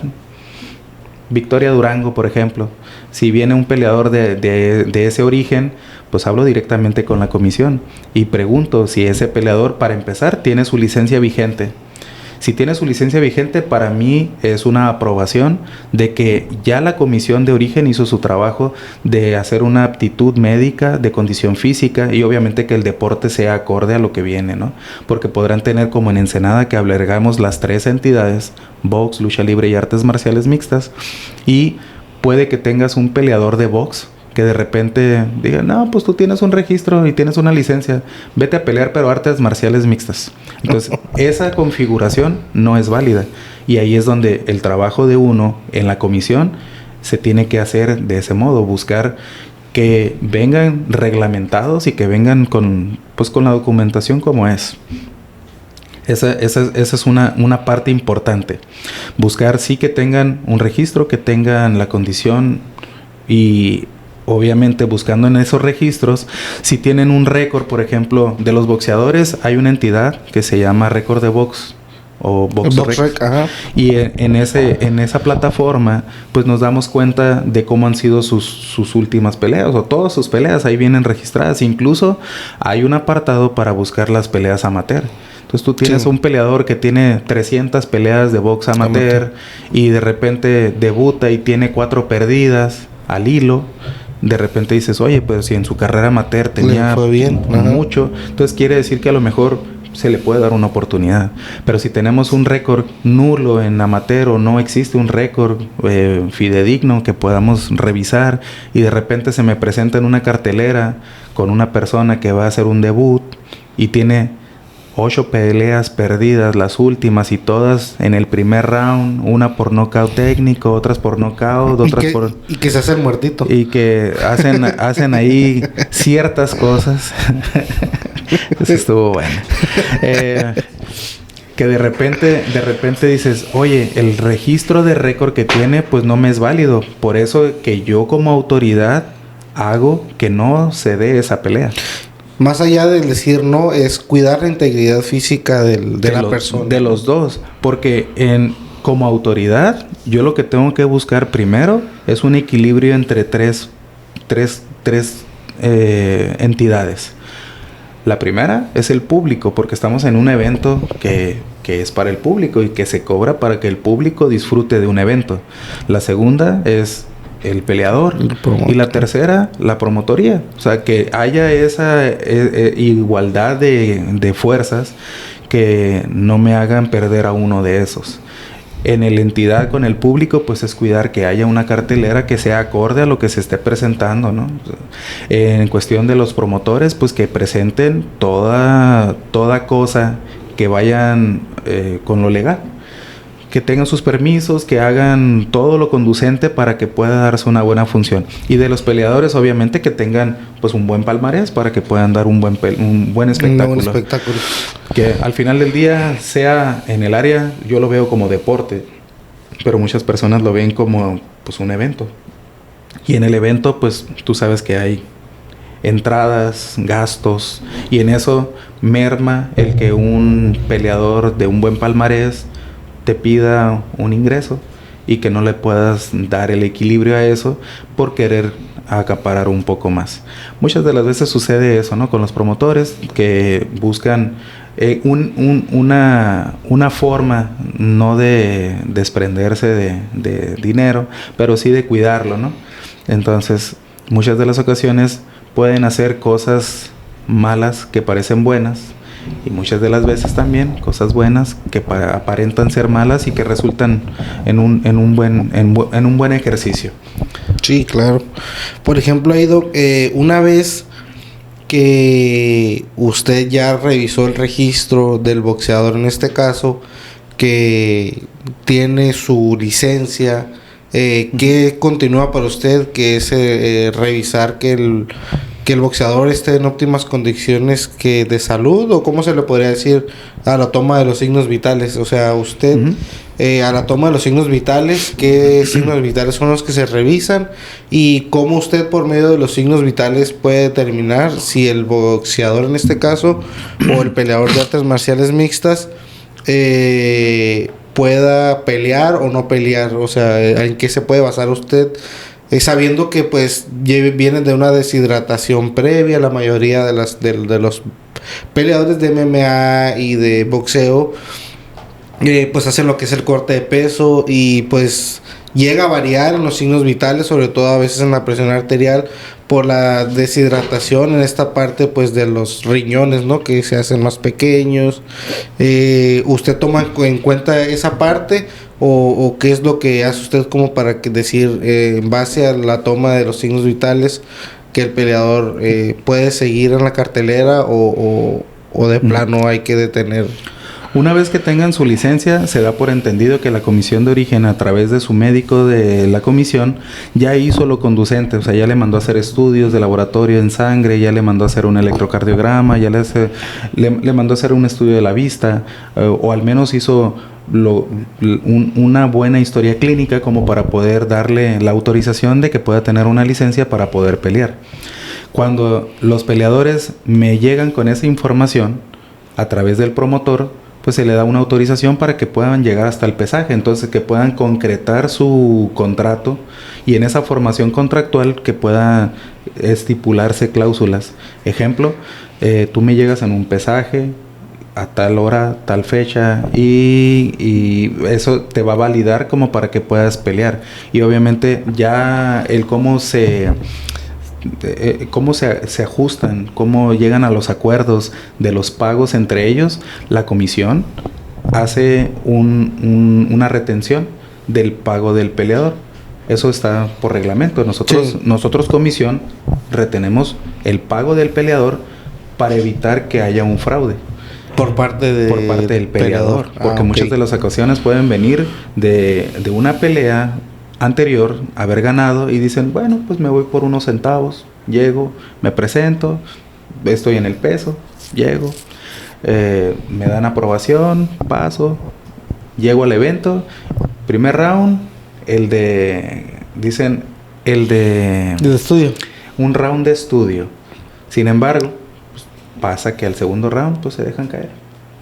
Victoria Durango, por ejemplo. Si viene un peleador de ese origen, pues hablo directamente con la comisión y pregunto si ese peleador, para empezar, tiene su licencia vigente. Si tiene su licencia vigente, para mí es una aprobación de que ya la comisión de origen hizo su trabajo de hacer una aptitud médica, de condición física y obviamente que el deporte sea acorde a lo que viene, ¿no? Porque podrán tener como en Ensenada que albergamos las 3 entidades, box, lucha libre y artes marciales mixtas, y puede que tengas un peleador de box que de repente diga, no, pues tú tienes un registro y tienes una licencia, vete a pelear pero artes marciales mixtas. Entonces, esa configuración no es válida. Y ahí es donde el trabajo de uno en la comisión se tiene que hacer de ese modo, buscar que vengan reglamentados y que vengan con la documentación como es. Esa es una parte importante. Buscar sí que tengan un registro, que tengan la condición, y obviamente buscando en esos registros, si tienen un récord, por ejemplo, de los boxeadores, hay una entidad que se llama Récord de Box o BoxRec. Y en esa plataforma pues nos damos cuenta de cómo han sido sus últimas peleas, o todas sus peleas ahí vienen registradas. Incluso hay un apartado para buscar las peleas amateur. Entonces tú tienes un peleador que tiene 300 peleas de box amateur y de repente debuta y tiene 4 perdidas al hilo. De repente dices, oye, pues si en su carrera amateur tenía mucho, entonces quiere decir que a lo mejor se le puede dar una oportunidad. Pero si tenemos un récord nulo en amateur, o no existe un récord fidedigno que podamos revisar, y de repente se me presenta en una cartelera con una persona que va a hacer un debut y tiene 8 peleas perdidas, las últimas, y todas en el primer round, una por nocaut técnico, otras por nocaut, otras por... Y que se hace el muertito. Y que hacen ahí ciertas cosas. Eso estuvo bueno. Que de repente dices, oye, el registro de récord que tiene, pues no me es válido. Por eso que yo como autoridad hago que no se dé esa pelea. Más allá de decir no, es cuidar la integridad física de la persona. De los dos. Porque como autoridad, yo lo que tengo que buscar primero es un equilibrio entre tres entidades. La primera es el público, porque estamos en un evento que es para el público y que se cobra para que el público disfrute de un evento. La segunda es el peleador. Y la tercera, la promotoría. O sea, que haya esa igualdad de fuerzas que no me hagan perder a uno de esos. En la entidad con el público, pues es cuidar que haya una cartelera que sea acorde a lo que se esté presentando, ¿no? En cuestión de los promotores, pues que presenten toda cosa que vayan con lo legal. Que tengan sus permisos, que hagan todo lo conducente para que pueda darse una buena función. Y de los peleadores, obviamente, que tengan pues un buen palmarés para que puedan dar un buen espectáculo. Un buen espectáculo. Que al final del día, sea en el área, yo lo veo como deporte, pero muchas personas lo ven como pues un evento. Y en el evento, pues tú sabes que hay entradas, gastos, y en eso merma el que un peleador de un buen palmarés te pida un ingreso y que no le puedas dar el equilibrio a eso por querer acaparar un poco más. Muchas de las veces sucede eso, ¿no? Con los promotores que buscan una forma no de desprenderse de dinero, pero sí de cuidarlo, ¿no? Entonces, muchas de las ocasiones pueden hacer cosas malas que parecen buenas, y muchas de las veces también cosas buenas que aparentan ser malas y que resultan en un buen ejercicio. Sí, claro. Por ejemplo, Aido, una vez que usted ya revisó el registro del boxeador, en este caso, que tiene su licencia, ¿qué continúa para usted? Que es revisar que el boxeador esté en óptimas condiciones de salud, o cómo se le podría decir, a la toma de los signos vitales. O sea, usted a la toma de los signos vitales, ¿qué signos vitales son los que se revisan? Y cómo usted, por medio de los signos vitales, puede determinar si el boxeador, en este caso, o el peleador de artes marciales mixtas, pueda pelear o no pelear. O sea, ¿en qué se puede basar usted? Sabiendo que pues vienen de una deshidratación previa, la mayoría de los peleadores de MMA y de boxeo, pues hacen lo que es el corte de peso, y pues llega a variar en los signos vitales, sobre todo a veces en la presión arterial, por la deshidratación en esta parte pues de los riñones, ¿no? Que se hacen más pequeños. ¿Usted toma en cuenta esa parte? ¿O qué es lo que hace usted como para decir, en base a la toma de los signos vitales, que el peleador puede seguir en la cartelera, o de plano hay que detener? Una vez que tengan su licencia, se da por entendido que la comisión de origen, a través de su médico de la comisión, ya hizo lo conducente. O sea, ya le mandó a hacer estudios de laboratorio en sangre, ya le mandó a hacer un electrocardiograma, ya le mandó a hacer un estudio de la vista, o al menos hizo una buena historia clínica como para poder darle la autorización de que pueda tener una licencia para poder pelear. Cuando los peleadores me llegan con esa información a través del promotor, pues se le da una autorización para que puedan llegar hasta el pesaje, entonces que puedan concretar su contrato y en esa formación contractual que pueda estipularse cláusulas. Ejemplo, tú me llegas en un pesaje a tal hora, tal fecha y eso te va a validar como para que puedas pelear. Y obviamente ya el cómo se ajustan, cómo llegan a los acuerdos de los pagos entre ellos, la comisión hace una retención del pago del peleador. Eso está por reglamento. Nosotros comisión retenemos el pago del peleador para evitar que haya un fraude. Por parte del peleador. Porque muchas de las ocasiones pueden venir de una pelea anterior, haber ganado y dicen, bueno, pues me voy por unos centavos, llego, me presento, estoy en el peso, llego, me dan aprobación, paso, llego al evento, primer round, el de estudio. Un round de estudio. Sin embargo, pasa que al segundo round pues se dejan caer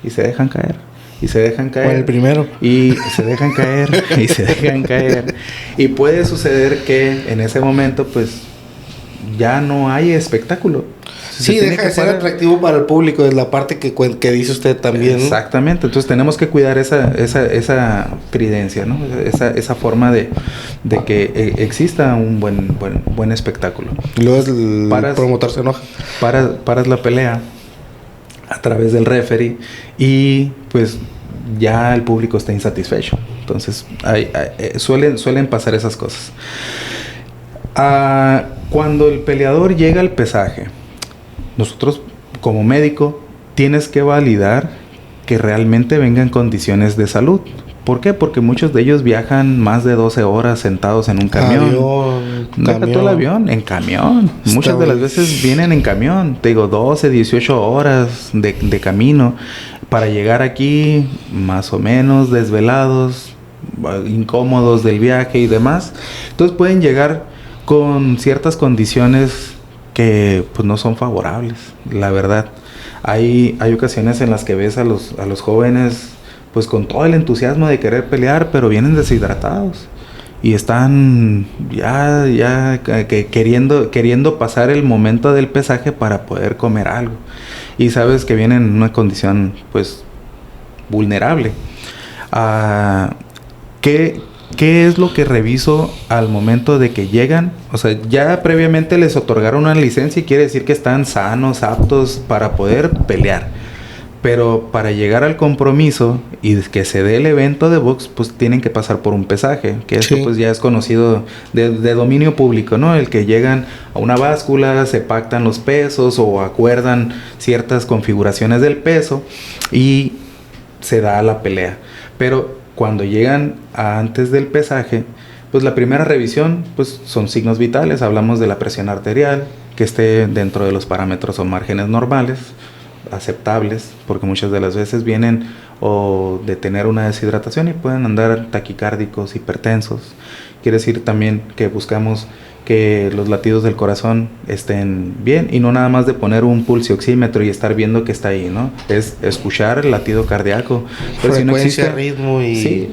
y se dejan caer y se dejan caer. O el primero. Y se dejan caer y se dejan caer. Y puede suceder que en ese momento pues ya no hay espectáculo. Sí, deja de ser atractivo para el público, es la parte que dice usted también. Exactamente, entonces tenemos que cuidar esa pridencia, ¿no? Esa forma de que exista un buen espectáculo. Y luego el promotor se enoja. Paras la pelea a través del referee y pues ya el público está insatisfecho. Entonces suelen pasar esas cosas. Cuando el peleador llega al pesaje, nosotros como médico tienes que validar que realmente venga en condiciones de salud. ¿Por qué? Porque muchos de ellos viajan más de 12 horas sentados en un camión. Deja tú el avión, en camión. Muchas de las veces vienen en camión. Te digo, 12, 18 horas de camino para llegar aquí más o menos desvelados, incómodos del viaje y demás. Entonces pueden llegar con ciertas condiciones que pues no son favorables, la verdad. Hay ocasiones en las que ves a los jóvenes pues con todo el entusiasmo de querer pelear, pero vienen deshidratados y están ya queriendo pasar el momento del pesaje para poder comer algo y sabes que vienen en una condición pues vulnerable. ¿Qué es lo que reviso al momento de que llegan? O sea, ya previamente les otorgaron una licencia y quiere decir que están sanos, aptos para poder pelear. Pero para llegar al compromiso y que se dé el evento de box, pues tienen que pasar por un pesaje, que esto pues ya es conocido de dominio público, ¿no? El que llegan a una báscula, se pactan los pesos o acuerdan ciertas configuraciones del peso y se da la pelea. Pero cuando llegan antes del pesaje, pues la primera revisión pues son signos vitales. Hablamos de la presión arterial, que esté dentro de los parámetros o márgenes normales, aceptables, porque muchas de las veces vienen o de tener una deshidratación y pueden andar taquicárdicos, hipertensos. Quiere decir también que buscamos que los latidos del corazón estén bien y no nada más de poner un pulsioxímetro y estar viendo que está ahí, ¿no? Es escuchar el latido cardíaco. Pero frecuencia, si no existe, ritmo y... Sí,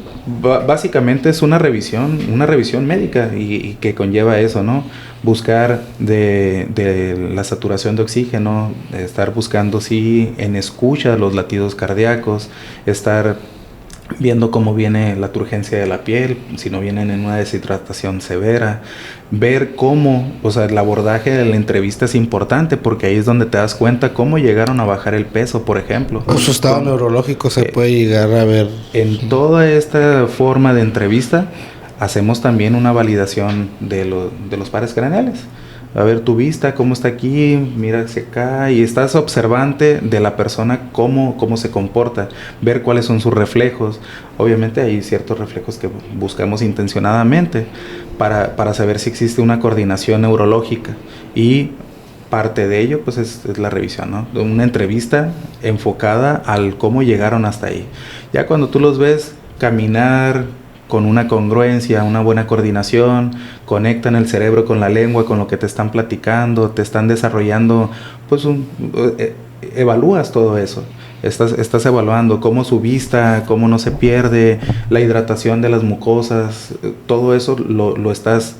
básicamente es una revisión médica y que conlleva eso, ¿no? Buscar de la saturación de oxígeno, estar buscando en escucha los latidos cardíacos, estar viendo cómo viene la turgencia de la piel, si no vienen en una deshidratación severa, ver cómo, o sea, el abordaje de la entrevista es importante porque ahí es donde te das cuenta cómo llegaron a bajar el peso, por ejemplo. O su estado neurológico se puede llegar a ver. En toda esta forma de entrevista hacemos también una validación de los pares craneales. A ver tu vista, cómo está aquí, mira hacia acá, y estás observante de la persona, cómo se comporta, ver cuáles son sus reflejos. Obviamente hay ciertos reflejos que buscamos intencionadamente para saber si existe una coordinación neurológica, y parte de ello pues es la revisión, ¿no? Una entrevista enfocada al cómo llegaron hasta ahí. Ya cuando tú los ves caminar con una congruencia, una buena coordinación, conectan el cerebro con la lengua, con lo que te están platicando, te están desarrollando, pues evalúas todo eso. Estás evaluando cómo su vista, cómo no se pierde, la hidratación de las mucosas, todo eso lo estás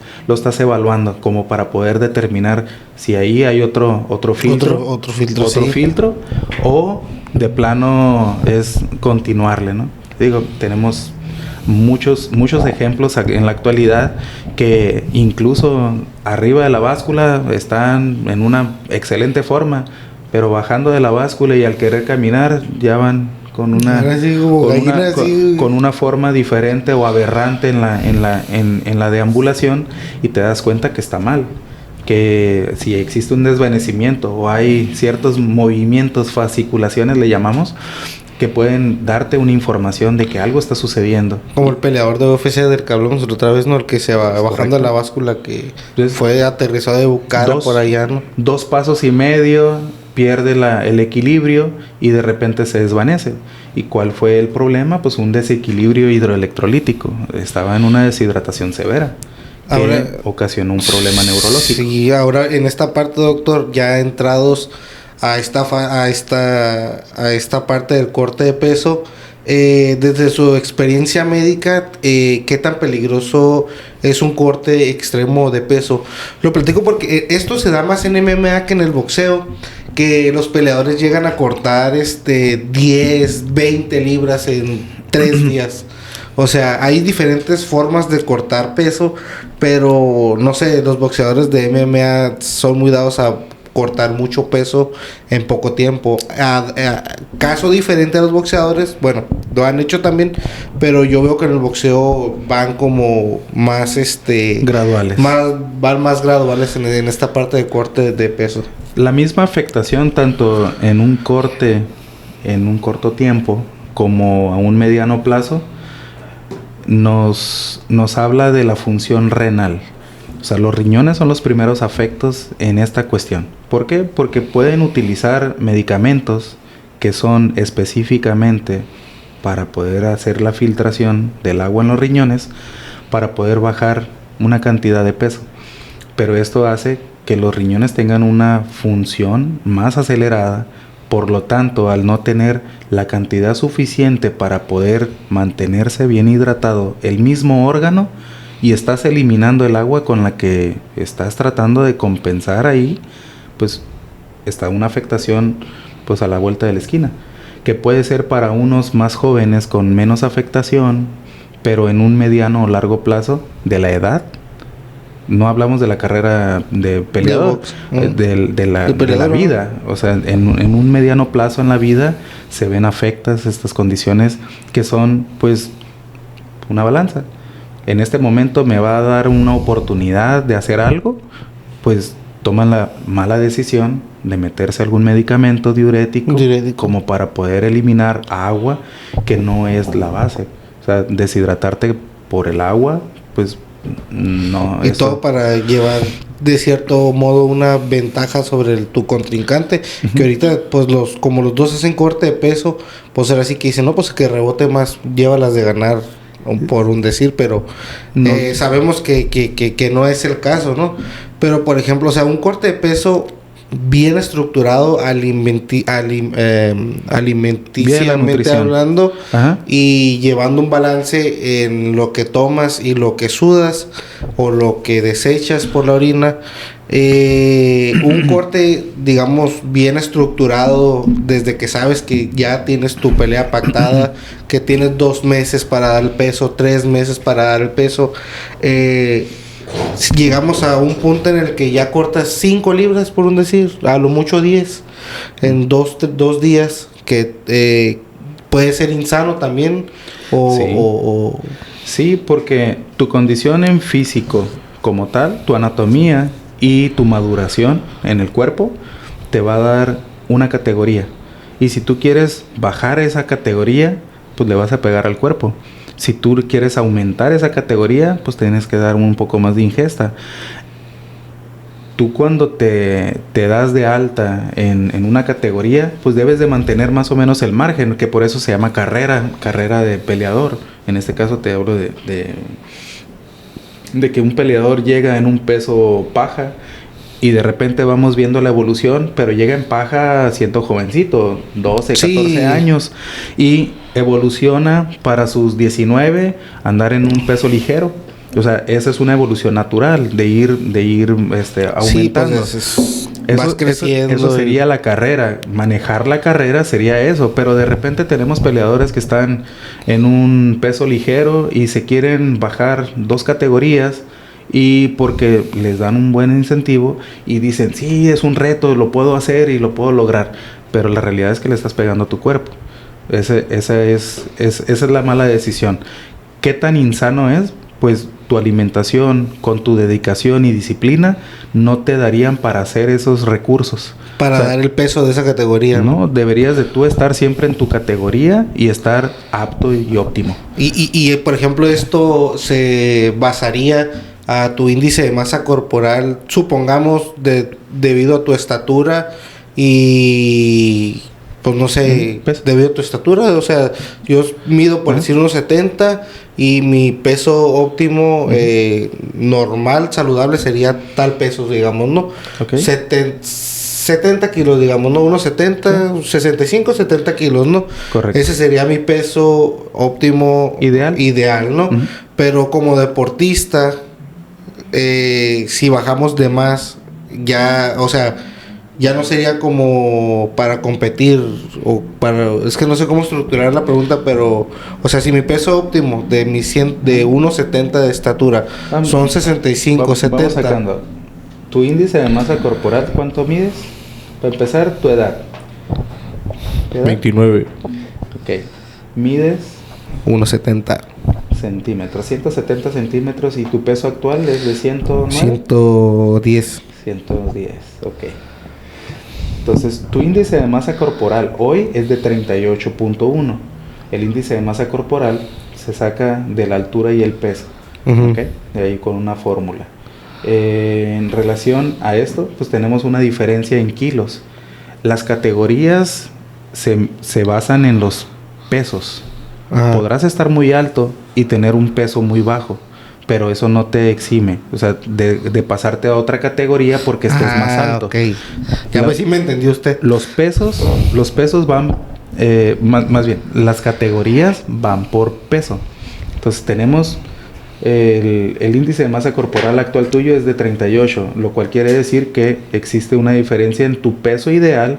evaluando como para poder determinar si ahí hay otro filtro, otro filtro, o de plano es continuarle, ¿no? Digo, tenemos muchos ejemplos en la actualidad que incluso arriba de la báscula están en una excelente forma, pero bajando de la báscula y al querer caminar ya van con una forma diferente o aberrante en la deambulación, y te das cuenta que está mal, que si existe un desvanecimiento o hay ciertos movimientos, fasciculaciones le llamamos, que pueden darte una información de que algo está sucediendo. Como el peleador de UFC del que hablamos otra vez, ¿no? El que se va bajando a la báscula, que entonces, fue aterrizado de cara por allá, ¿no? 2 pasos y medio, pierde el equilibrio y de repente se desvanece. ¿Y cuál fue el problema? Pues un desequilibrio hidroelectrolítico. Estaba en una deshidratación severa, que ahora ocasionó un problema neurológico. Sí, ahora en esta parte, doctor, ya entrados a esta parte del corte de peso, desde su experiencia médica, ¿qué tan peligroso es un corte extremo de peso? Lo platico porque esto se da más en MMA que en el boxeo, que los peleadores llegan a cortar 10, 20 libras en 3 días. O sea, hay diferentes formas de cortar peso, pero no sé, los boxeadores de MMA son muy dados a cortar mucho peso en poco tiempo. Caso diferente a los boxeadores, bueno, lo han hecho también, pero yo veo que en el boxeo van como más graduales. Van más graduales en esta parte de corte de peso. La misma afectación tanto en un corte en un corto tiempo como a un mediano plazo nos habla de la función renal. O sea, los riñones son los primeros afectos en esta cuestión. ¿Por qué? Porque pueden utilizar medicamentos que son específicamente para poder hacer la filtración del agua en los riñones, para poder bajar una cantidad de peso. Pero esto hace que los riñones tengan una función más acelerada. Por lo tanto, al no tener la cantidad suficiente para poder mantenerse bien hidratado el mismo órgano, y estás eliminando el agua con la que estás tratando de compensar ahí, pues está una afectación pues a la vuelta de la esquina, que puede ser para unos más jóvenes con menos afectación, pero en un mediano o largo plazo de la edad. No hablamos de la carrera de peleador, de la vida. O sea, en un mediano plazo en la vida se ven afectadas estas condiciones que son pues una balanza. En este momento me va a dar una oportunidad de hacer algo, pues toman la mala decisión de meterse algún medicamento diurético como para poder eliminar agua, que no es la base. O sea, deshidratarte por el agua, pues no. Y eso, todo para llevar de cierto modo una ventaja sobre tu contrincante, que ahorita pues como los dos hacen corte de peso, pues ahora sí que dicen, no, pues que rebote más, llévalas de ganar, por un decir, pero no. Sabemos que no es el caso, ¿no? Pero por ejemplo, o sea, un corte de peso bien estructurado alimenticiamente hablando, ajá, y llevando un balance en lo que tomas y lo que sudas o lo que desechas por la orina. Un corte, digamos, bien estructurado desde que sabes que ya tienes tu pelea pactada, que tienes 2 meses para dar el peso, 3 meses para dar el peso. Llegamos a un punto en el que ya cortas 5 libras, por un decir, a lo mucho 10 en 2 días, que puede ser insano también. Sí, porque tu condición en físico como tal, tu anatomía y tu maduración en el cuerpo te va a dar una categoría. Y si tú quieres bajar esa categoría, pues le vas a pegar al cuerpo. Si tú quieres aumentar esa categoría, pues tienes que dar un poco más de ingesta. Tú cuando te das de alta en una categoría, pues debes de mantener más o menos el margen, que por eso se llama carrera de peleador. En este caso te hablo de que un peleador llega en un peso paja y de repente vamos viendo la evolución, pero llega en paja siendo jovencito, 12, 14 años, y evoluciona para sus 19 andar en un peso ligero. O sea, esa es una evolución natural de ir aumentando. Sí, pues vas creciendo. Eso sería la carrera. Manejar la carrera sería eso. Pero de repente tenemos peleadores que están en un peso ligero y se quieren bajar 2 categorías, y porque les dan un buen incentivo y dicen, sí, es un reto, lo puedo hacer y lo puedo lograr. Pero la realidad es que le estás pegando a tu cuerpo. Esa es la mala decisión. ¿Qué tan insano es? Pues tu alimentación con tu dedicación y disciplina no te darían para hacer esos recursos. Para dar el peso de esa categoría. No, deberías de tú estar siempre en tu categoría y estar apto y óptimo. Y por ejemplo, esto se basaría a tu índice de masa corporal, supongamos, debido a tu estatura y... pues no sé, debido a tu estatura, o sea, yo mido por decir unos 70 y mi peso óptimo normal, saludable sería tal peso, digamos, ¿no? Okay. 70 kilos, digamos, ¿no? Unos 70, 65, 70 kilos, ¿no? Correcto. Ese sería mi peso óptimo ideal, ¿no? Pero como deportista, si bajamos de más, ya, o sea... ya no sería como para competir o para... es que no sé cómo estructurar la pregunta, pero... o sea, si mi peso óptimo de 1.70 de estatura son 65, 70... Vamos sacando. ¿Tu índice de masa corporal cuánto mides? Para empezar, tu edad. 29. Ok. ¿Mides? 1.70 centímetros. 170 centímetros. ¿Y tu peso actual es de 109? 110. 110, ok. Entonces, tu índice de masa corporal hoy es de 38.1. El índice de masa corporal se saca de la altura y el peso. ¿Okay? De ahí con una fórmula. En relación a esto, pues tenemos una diferencia en kilos. Las categorías se basan en los pesos. Podrás estar muy alto y tener un peso muy bajo, pero eso no te exime, o sea, de pasarte a otra categoría porque estés más alto. Okay. Ya pues sí me entendió usted. Los pesos van, más bien, las categorías van por peso. Entonces tenemos el índice de masa corporal actual tuyo es de 38, lo cual quiere decir que existe una diferencia en tu peso ideal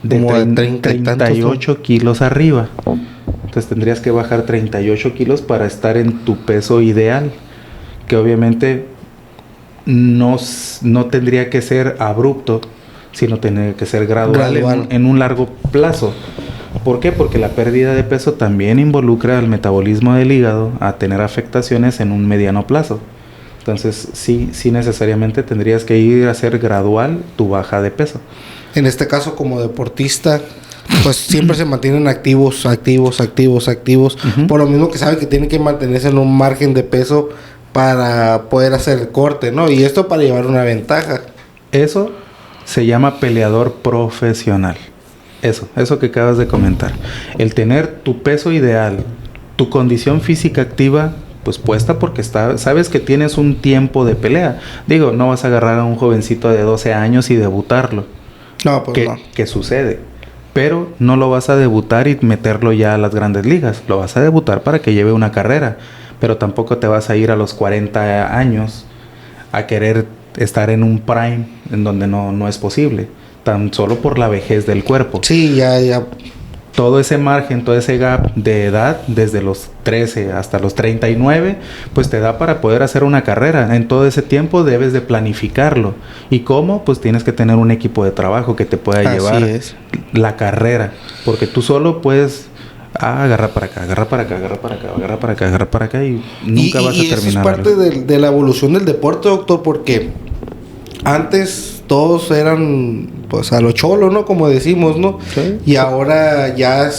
de 38 kilos arriba. Entonces tendrías que bajar 38 kilos para estar en tu peso ideal, que obviamente no tendría que ser abrupto, sino tendría que ser gradual. En un largo plazo. ¿Por qué? Porque la pérdida de peso también involucra al metabolismo del hígado a tener afectaciones en un mediano plazo. Entonces sí necesariamente tendrías que ir a hacer gradual tu baja de peso. En este caso, como deportista, pues siempre se mantienen activos. Por lo mismo que saben que tienen que mantenerse en un margen de peso para poder hacer el corte, ¿no? Y esto para llevar una ventaja. Eso se llama peleador profesional. Eso que acabas de comentar. El tener tu peso ideal, tu condición física activa, pues puesta porque sabes que tienes un tiempo de pelea. Digo, no vas a agarrar a un jovencito de 12 años y debutarlo. No, pues no. ¿Qué sucede? Pero no lo vas a debutar y meterlo ya a las grandes ligas. Lo vas a debutar para que lleve una carrera. Pero tampoco te vas a ir a los 40 años a querer estar en un prime en donde no es posible. Tan solo por la vejez del cuerpo. Sí, ya. Todo ese margen, todo ese gap de edad, desde los 13 hasta los 39, pues te da para poder hacer una carrera. En todo ese tiempo debes de planificarlo. ¿Y cómo? Pues tienes que tener un equipo de trabajo que te pueda llevar la carrera. Porque tú solo puedes agarrar para acá, agarrar para acá, agarrar para acá, agarrar para acá, agarrar para acá y nunca vas a terminar. Y eso es parte de la evolución del deporte, doctor, porque Antes todos eran pues a lo cholo, ¿no? Como decimos, ¿no? Sí. Y ahora ya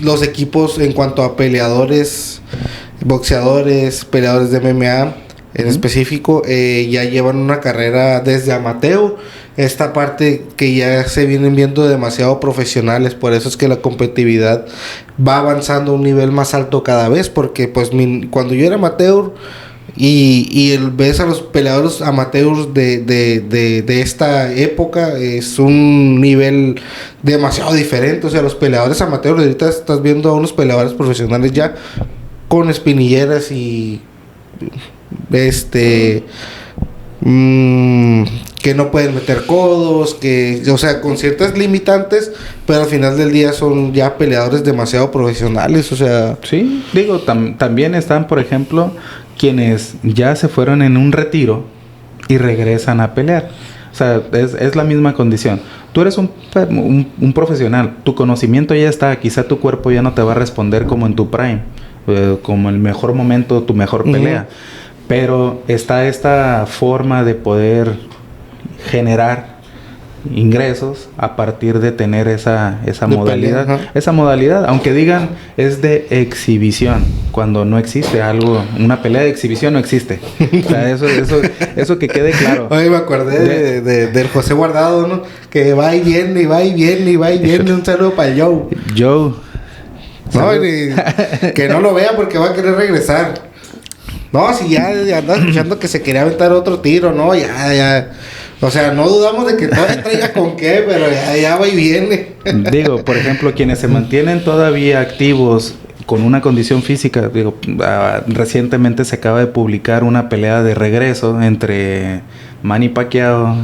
los equipos en cuanto a peleadores, boxeadores, peleadores de MMA en específico, ya llevan una carrera desde amateur. Esta parte que ya se vienen viendo demasiado profesionales, por eso es que la competitividad va avanzando a un nivel más alto cada vez, porque pues cuando yo era amateur ves a los peleadores amateurs de esta época, es un nivel demasiado diferente. O sea, los peleadores amateurs, ahorita estás viendo a unos peleadores profesionales ya con espinilleras y que no pueden meter codos, o sea, con ciertas limitantes, pero al final del día son ya peleadores demasiado profesionales, o sea... Sí, digo, también están, por ejemplo, quienes ya se fueron en un retiro y regresan a pelear. O sea, es la misma condición. Tú eres un profesional, tu conocimiento ya está, quizá tu cuerpo ya no te va a responder como en tu prime, como el mejor momento, tu mejor pelea. Pero está esta forma de poder generar ingresos a partir de tener esa modalidad. Pelea, esa modalidad, aunque digan es de exhibición, cuando no existe algo, una pelea de exhibición no existe. O sea, eso que quede claro. Oye, me acordé del José Guardado, ¿no? Que va y viene, y va y viene, y va y viene. Un saludo para el Joe. Joe. No, que no lo vea porque va a querer regresar. No, si ya andaba escuchando que se quería aventar otro tiro, ¿no? Ya. O sea, no dudamos de que todavía traiga con qué, pero ya va y viene. Digo, por ejemplo, quienes se mantienen todavía activos con una condición física, digo, recientemente se acaba de publicar una pelea de regreso entre Manny Pacquiao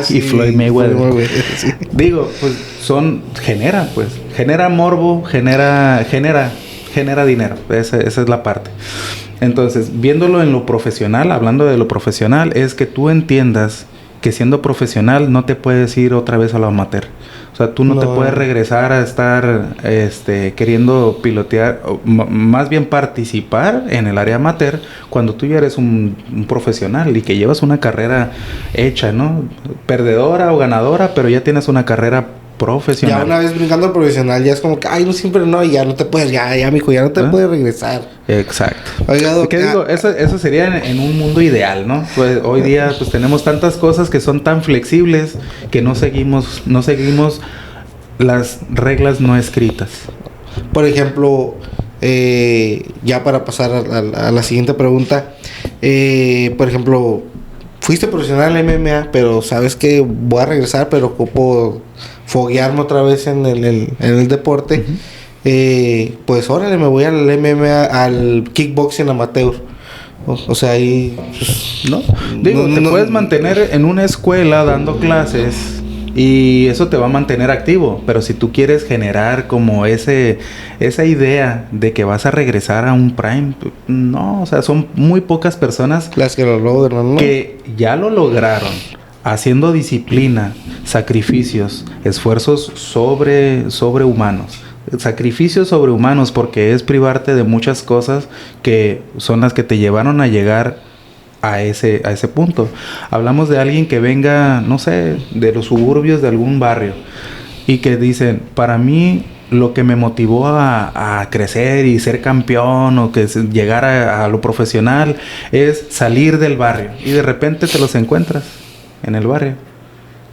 y Floyd Mayweather. Sí. Digo, pues genera morbo, genera dinero. Esa es la parte. Entonces, viéndolo en lo profesional, hablando de lo profesional, es que tú entiendas que siendo profesional no te puedes ir otra vez a lo amateur. O sea, tú no te puedes regresar a estar queriendo pilotear, o más bien participar en el área amateur cuando tú ya eres un profesional y que llevas una carrera hecha, ¿no? Perdedora o ganadora, pero ya tienes una carrera profesional. Ya una vez brincando al profesional, ya es como que, ay, no, siempre no, ya no te puedes, ya, mijo, ya no te puedes regresar. Exacto. Oiga, ¿Qué digo? Eso sería en un mundo ideal, ¿no? Pues hoy día pues tenemos tantas cosas que son tan flexibles que no seguimos las reglas no escritas. Por ejemplo, ya para pasar a la siguiente pregunta, por ejemplo, fuiste profesional en MMA, pero sabes que voy a regresar, pero ocupo foguearme otra vez en el deporte. Pues órale, me voy al MMA, al kickboxing amateur. O sea, ahí... Pues, ¿no? Digo, te puedes mantener en una escuela dando clases y eso te va a mantener activo, pero si tú quieres generar como esa idea de que vas a regresar a un prime, no, o sea, son muy pocas personas las que lo logran, ¿no? Que ya lo lograron haciendo disciplina, sacrificios, esfuerzos sobrehumanos. Sacrificios sobrehumanos, porque es privarte de muchas cosas que son las que te llevaron a llegar a ese punto. Hablamos de alguien que venga, no sé, de los suburbios de algún barrio y que dicen, para mí lo que me motivó a crecer y ser campeón o que llegar a lo profesional es salir del barrio, y de repente te los encuentras en el barrio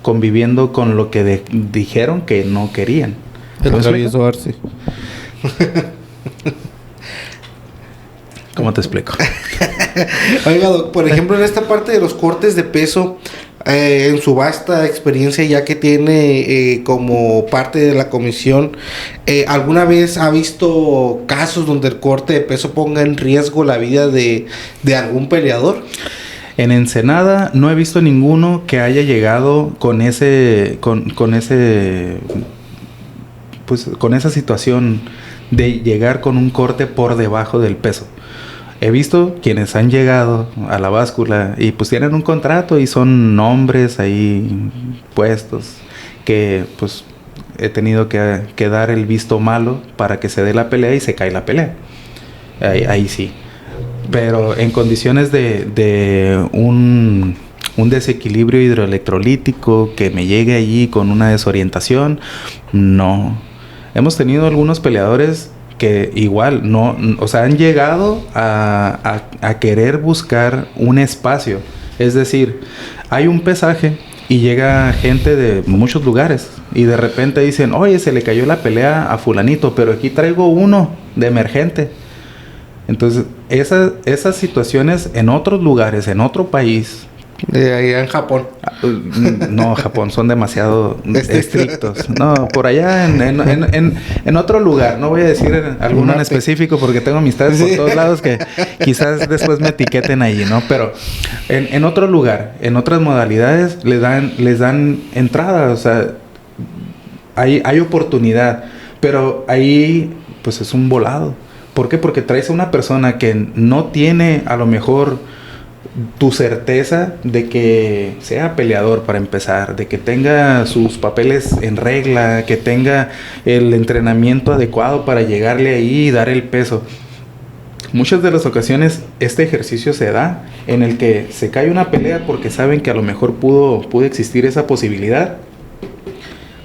conviviendo con lo que dijeron que no querían. El travieso Arce. ¿Cómo te explico? Oiga, Doc, por ejemplo, en esta parte de los cortes de peso, en su vasta experiencia ya que tiene como parte de la comisión, ¿alguna vez ha visto casos donde el corte de peso ponga en riesgo la vida de algún peleador? En Ensenada no he visto ninguno que haya llegado con esa situación de llegar con un corte por debajo del peso. He visto quienes han llegado a la báscula y pues tienen un contrato y son nombres ahí puestos que pues he tenido que dar el visto malo para que se dé la pelea y se cae la pelea. Ahí sí. Pero en condiciones de un un desequilibrio hidroelectrolítico, que me llegue allí con una desorientación. No. Hemos tenido algunos peleadores que igual no, o sea, han llegado a querer buscar un espacio. Es decir, hay un pesaje y llega gente de muchos lugares y de repente dicen, oye, se le cayó la pelea a fulanito, pero aquí traigo uno de emergente. Entonces, esas situaciones en otros lugares, en otro país... allá en Japón. No, Japón son demasiado estrictos. No, por allá en otro lugar. No voy a decir alguno en específico porque tengo amistades por todos lados que quizás después me etiqueten allí, ¿no? Pero en otro lugar, en otras modalidades, les dan entrada. O sea, hay oportunidad. Pero ahí, pues es un volado. ¿Por qué? Porque traes a una persona que no tiene a lo mejor tu certeza de que sea peleador para empezar, de que tenga sus papeles en regla, que tenga el entrenamiento adecuado para llegarle ahí y dar el peso. Muchas de las ocasiones este ejercicio se da en el que se cae una pelea porque saben que a lo mejor pudo existir esa posibilidad,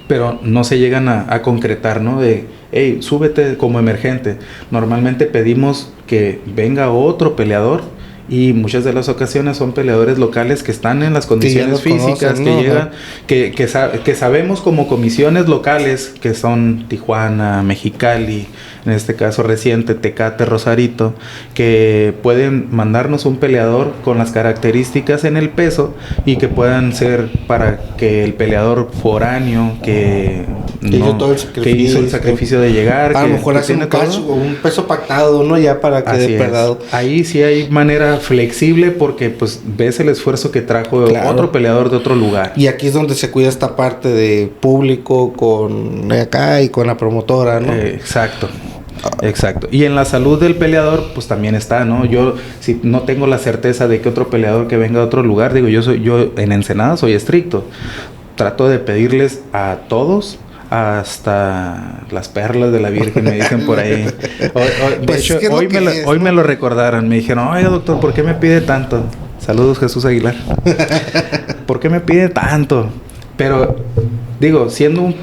pero no se llegan a concretar, ¿no? De, hey, súbete como emergente. Normalmente pedimos que venga otro peleador y muchas de las ocasiones son peleadores locales que están en las condiciones físicas, conocen, que ¿no? Llegan, que sabemos como comisiones locales, que son Tijuana, Mexicali, en este caso reciente, Tecate, Rosarito, que pueden mandarnos un peleador con las características en el peso y que puedan ser para que el peleador foráneo que hizo el sacrificio de llegar, a lo mejor hace un peso pactado, ¿no? Ya para que dé perdado. Ahí sí hay manera flexible porque pues ves el esfuerzo que trajo otro peleador de otro lugar. Y aquí es donde se cuida esta parte de público con acá y con la promotora, ¿no? Exacto. Y en la salud del peleador pues también está, ¿no? Yo si no tengo la certeza de que otro peleador que venga de otro lugar, digo, yo en Ensenada soy estricto. Trato de pedirles a todos, hasta las perlas de la Virgen, me dicen por ahí. De hecho, hoy me lo recordaron. Me dijeron, oiga, doctor, ¿por qué me pide tanto? Saludos, Jesús Aguilar. ¿Por qué me pide tanto? Pero, digo, siendo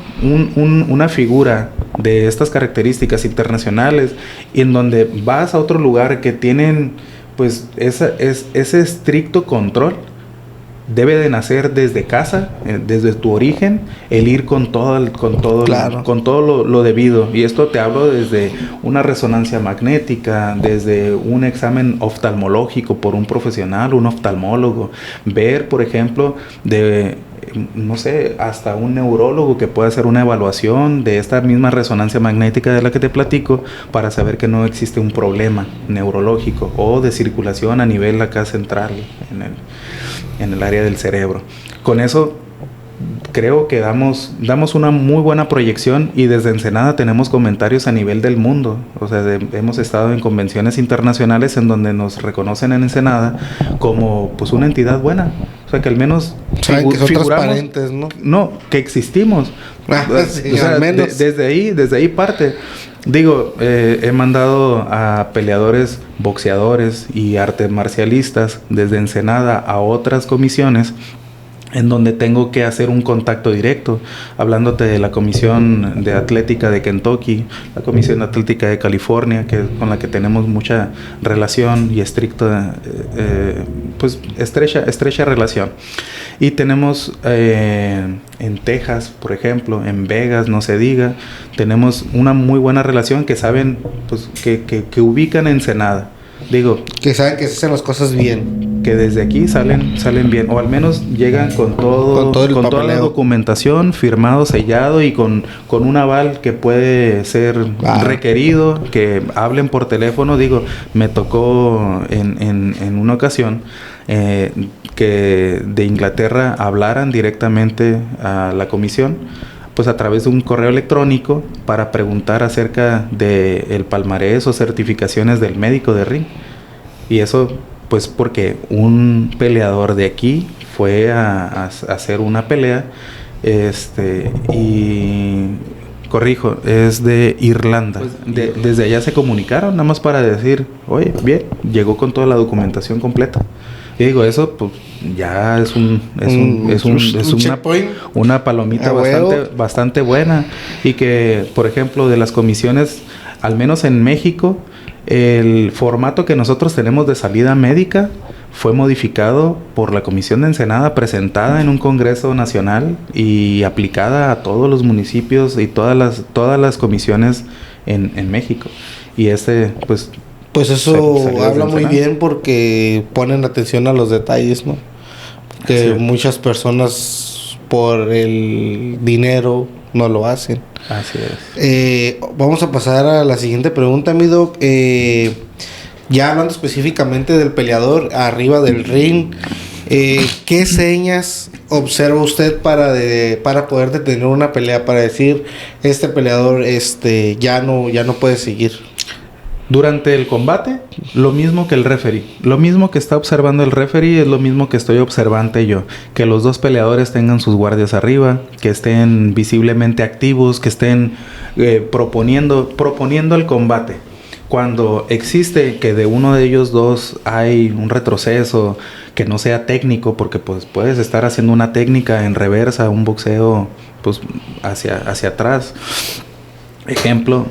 una figura de estas características internacionales, y en donde vas a otro lugar que tienen, pues, ese estricto control, debe de nacer desde casa, desde tu origen, el ir con todo lo debido. Y esto te hablo desde una resonancia magnética, desde un examen oftalmológico por un profesional, un oftalmólogo. Ver, por ejemplo, no sé, hasta un neurólogo que pueda hacer una evaluación de esta misma resonancia magnética de la que te platico para saber que no existe un problema neurológico o de circulación a nivel acá central en el área del cerebro. Con eso creo que damos una muy buena proyección y desde Ensenada tenemos comentarios a nivel del mundo. O sea, hemos estado en convenciones internacionales en donde nos reconocen en Ensenada como pues una entidad buena. O sea, que al menos que son transparentes, ¿no? No, que existimos. Sí, o sea, al menos. Desde ahí parte. Digo, he mandado a peleadores, boxeadores y artes marcialistas desde Ensenada a otras comisiones en donde tengo que hacer un contacto directo, hablándote de la Comisión de Atlética de Kentucky, la Comisión de Atlética de California, con la que tenemos mucha relación y estricta, pues estrecha relación. Y tenemos en Texas, por ejemplo, en Vegas, no se diga, tenemos una muy buena relación que saben, pues, que ubican Ensenada. Digo, que saben que se hacen las cosas bien, que desde aquí salen bien, o al menos llegan con toda la documentación firmado, sellado y con un aval que puede ser requerido, que hablen por teléfono. Digo, me tocó en una ocasión que de Inglaterra hablaran directamente a la comisión, pues a través de un correo electrónico para preguntar acerca de el palmarés o certificaciones del médico de ring. Y eso pues porque un peleador de aquí fue a hacer una pelea, y corrijo, es de Irlanda. Pues, desde allá se comunicaron, nada más para decir, oye, bien, llegó con toda la documentación completa. Y digo, eso pues ya es una palomita bastante buena. Y que, por ejemplo, de las comisiones, al menos en México, el formato que nosotros tenemos de salida médica fue modificado por la Comisión de Ensenada, presentada en un Congreso Nacional y aplicada a todos los municipios y todas las comisiones en México. Y pues eso habla muy bien porque ponen atención a los detalles, ¿no? Que muchas personas por el dinero no lo hacen. Así es. Vamos a pasar a la siguiente pregunta, mi doc. Ya hablando específicamente del peleador arriba del ring, ¿qué señas observa usted para poder detener una pelea, para decir este peleador ya no puede seguir? Durante el combate, lo mismo que el referee. Lo mismo que está observando el referee es lo mismo que estoy observando yo. Que los dos peleadores tengan sus guardias arriba, que estén visiblemente activos, que estén proponiendo el combate. Cuando existe que de uno de ellos dos hay un retroceso, que no sea técnico, porque pues puedes estar haciendo una técnica en reversa, un boxeo pues hacia atrás. Ejemplo,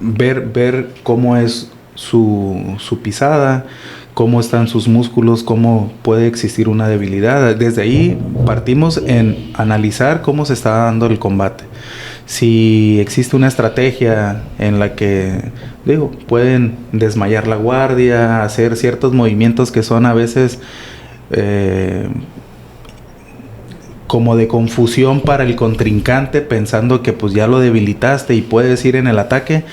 ver cómo es su pisada, cómo están sus músculos, cómo puede existir una debilidad. Desde ahí partimos en analizar cómo se está dando el combate. Si existe una estrategia en la que, pueden desmayar la guardia, hacer ciertos movimientos que son a veces como de confusión para el contrincante, pensando que pues ya lo debilitaste y puedes ir en el ataque.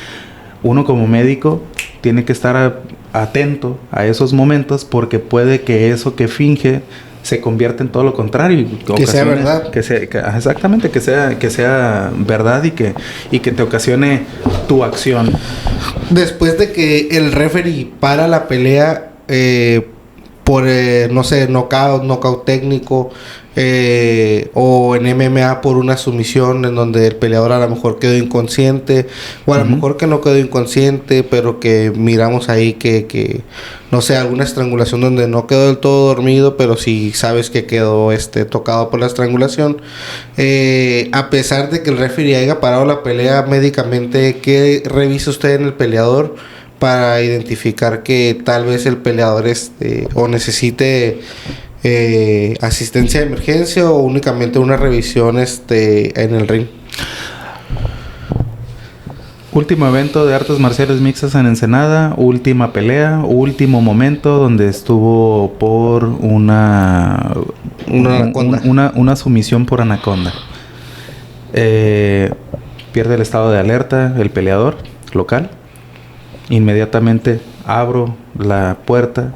Uno como médico tiene que estar atento a esos momentos, porque puede que eso que finge se convierta en todo lo contrario. Que sea verdad. Exactamente, que sea verdad y que te ocasione tu acción. Después de que el referee para la pelea por, knockout técnico, o en MMA por una sumisión en donde el peleador a lo mejor quedó inconsciente, o a lo mejor que no quedó inconsciente, pero que miramos ahí que no sé, alguna estrangulación donde no quedó del todo dormido, pero sí sabes que quedó tocado por la estrangulación. A pesar de que el referee haya parado la pelea médicamente, ¿qué revisa usted en el peleador para identificar que tal vez el peleador o necesite asistencia de emergencia, o únicamente una revisión en el ring? Último evento de artes marciales mixtas en Ensenada, última pelea, último momento donde estuvo por una sumisión por anaconda. Pierde el estado de alerta el peleador local. Inmediatamente abro la puerta,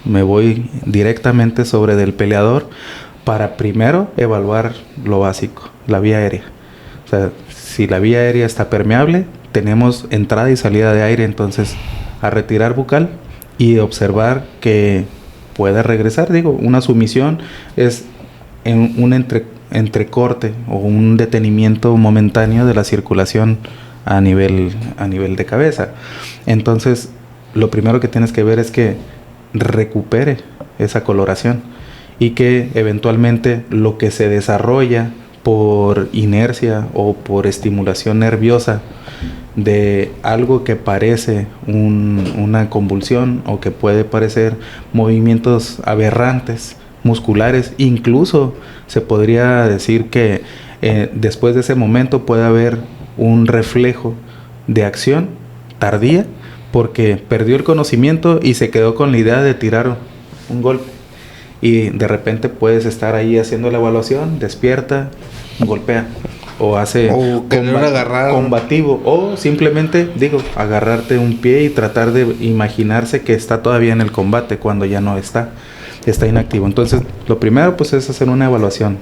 me voy directamente sobre del peleador para primero evaluar lo básico, la vía aérea. O sea, si la vía aérea está permeable, tenemos entrada y salida de aire, entonces a retirar bucal y observar que pueda regresar. Una sumisión es en un entrecorte o un detenimiento momentáneo de la circulación a nivel de cabeza. Entonces, lo primero que tienes que ver es que recupere esa coloración y que eventualmente lo que se desarrolla por inercia o por estimulación nerviosa de algo que parece una convulsión, o que puede parecer movimientos aberrantes musculares, incluso se podría decir que después de ese momento puede haber un reflejo de acción tardía, porque perdió el conocimiento y se quedó con la idea de tirar un golpe, y de repente puedes estar ahí haciendo la evaluación, despierta, golpea, o hace combativo, o simplemente agarrarte un pie y tratar de imaginarse que está todavía en el combate cuando ya no está inactivo. Entonces lo primero pues es hacer una evaluación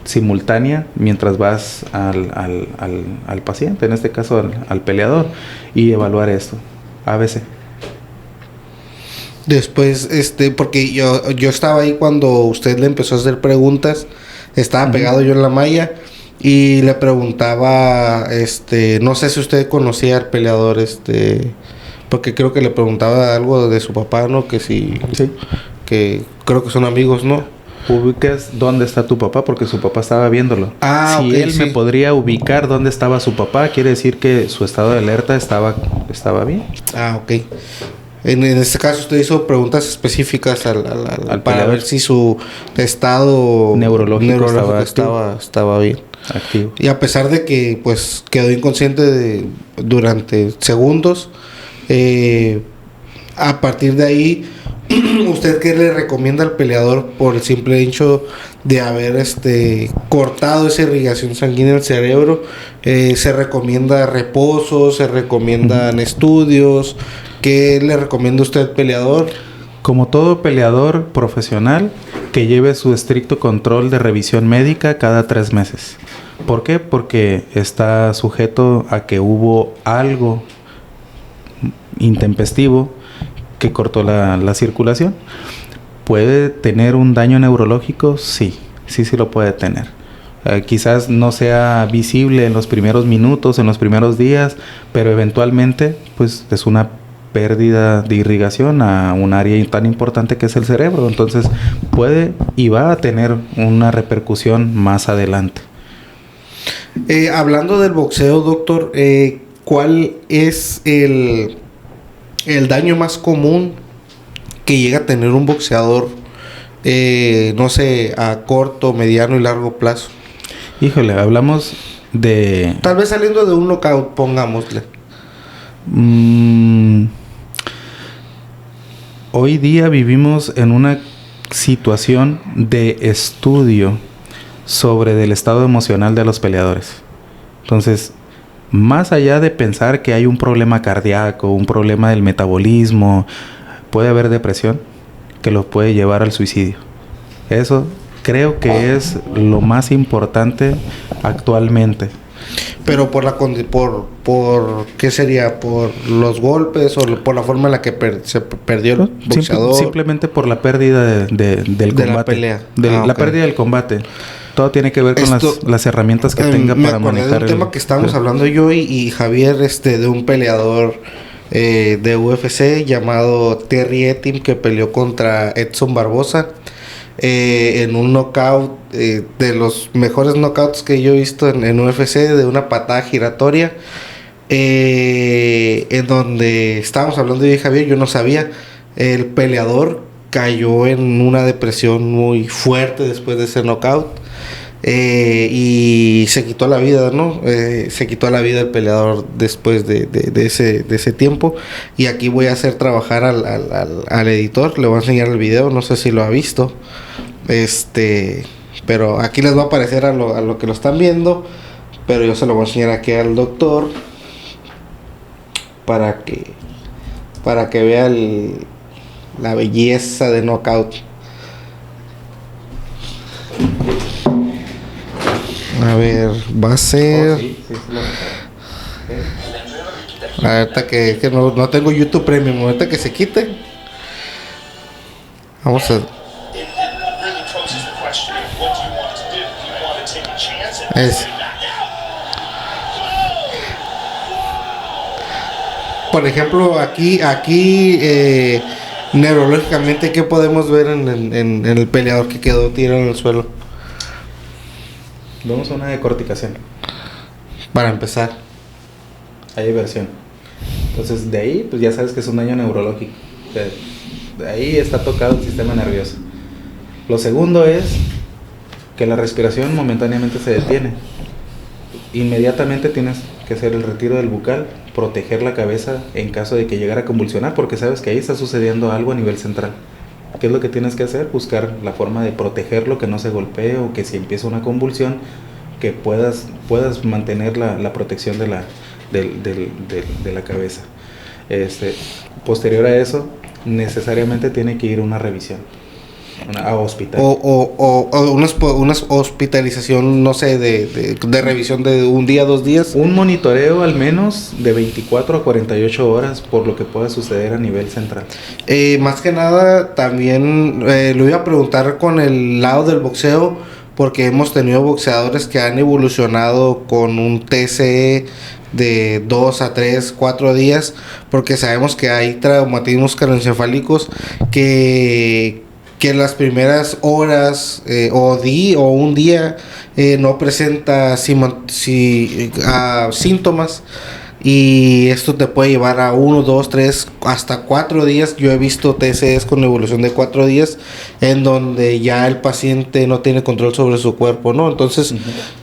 simultánea mientras vas al paciente, en este caso al peleador, y evaluar esto, ABC. Después, porque yo estaba ahí cuando usted le empezó a hacer preguntas, estaba pegado yo en la malla y le preguntaba, no sé si usted conocía al peleador, Porque creo que le preguntaba algo de su papá, ¿no? Que si... Sí. Que creo que son amigos, ¿no? Ubicas dónde está tu papá porque su papá estaba viéndolo. Si Ok, él sí. me podría ubicar dónde estaba su papá, quiere decir que su estado de alerta estaba bien. Ok. En este caso usted hizo preguntas específicas al para peleador. ver si su estado Neurológico estaba bien. Activo. Y a pesar de que pues quedó inconsciente durante segundos, a partir de ahí, ¿usted qué le recomienda al peleador por el simple hecho de haber cortado esa irrigación sanguínea al cerebro? ¿Se recomienda reposo? ¿Se recomiendan estudios? ¿Qué le recomienda usted al peleador? Como todo peleador profesional, que lleve su estricto control de revisión médica cada 3 meses. ¿Por qué? Porque está sujeto a que hubo algo intempestivo que cortó la circulación. ¿Puede tener un daño neurológico? Sí lo puede tener. Quizás no sea visible en los primeros minutos, en los primeros días, pero eventualmente pues es una pérdida de irrigación a un área tan importante que es el cerebro. Entonces puede y va a tener una repercusión más adelante. Hablando del boxeo, doctor, ¿cuál es el daño más común que llega a tener un boxeador, no sé, a corto, mediano y largo plazo? Híjole, hablamos de... Tal vez saliendo de un knockout, pongámosle. Hoy día vivimos en una situación de estudio sobre el estado emocional de los peleadores. Entonces, más allá de pensar que hay un problema cardíaco, un problema del metabolismo, puede haber depresión que los puede llevar al suicidio. Eso creo que es lo más importante actualmente. Pero por ¿qué sería? ¿Por los golpes o por la forma en la que se perdió el boxeador? Simplemente por la pérdida del combate. La pelea. La pérdida del combate. Todo tiene que ver con las herramientas que tenga para manejar. De un tema que estábamos hablando yo y Javier, de un peleador de UFC llamado Terry Etim, que peleó contra Edson Barbosa en un knockout, de los mejores knockouts que yo he visto en UFC, de una patada giratoria, en donde estábamos hablando yo y Javier. Yo no sabía, el peleador cayó en una depresión muy fuerte después de ese knockout, y se quitó la vida, ¿no? Se quitó la vida el peleador después de ese tiempo. Y aquí voy a hacer trabajar al editor. Le voy a enseñar el video, no sé si lo ha visto. Pero aquí les va a aparecer a lo que lo están viendo. Pero yo se lo voy a enseñar aquí al doctor para que vea la belleza de knockout. A ver, va a ser... Ahorita que no tengo YouTube Premium, ahorita que se quite. Vamos a... Por ejemplo, aquí neurológicamente, ¿qué podemos ver en el peleador que quedó tirado en el suelo? Vamos a una decorticación. Para empezar. Hay versión. Entonces, de ahí, pues ya sabes que es un daño neurológico. De ahí está tocado el sistema nervioso. Lo segundo es que la respiración momentáneamente se detiene. Inmediatamente tienes que hacer el retiro del bucal, proteger la cabeza en caso de que llegara a convulsionar, porque sabes que ahí está sucediendo algo a nivel central. ¿Qué es lo que tienes que hacer? Buscar la forma de protegerlo, que no se golpee, o que si empieza una convulsión, que puedas mantener la protección de la cabeza. Posterior a eso, necesariamente tiene que ir a una revisión, a hospital. O una hospitalización, no sé, de revisión de un día, 2 días. Un monitoreo al menos de 24 a 48 horas por lo que pueda suceder a nivel central. Más que nada, también lo iba a preguntar con el lado del boxeo, porque hemos tenido boxeadores que han evolucionado con un TCE de 2 a 3, 4 días, porque sabemos que hay traumatismos craneoencefálicos que las primeras horas o un día no presenta síntomas, y esto te puede llevar a 1, 2, 3, hasta 4 días. Yo he visto TCEs con evolución de 4 días en donde ya el paciente no tiene control sobre su cuerpo, ¿no? Entonces,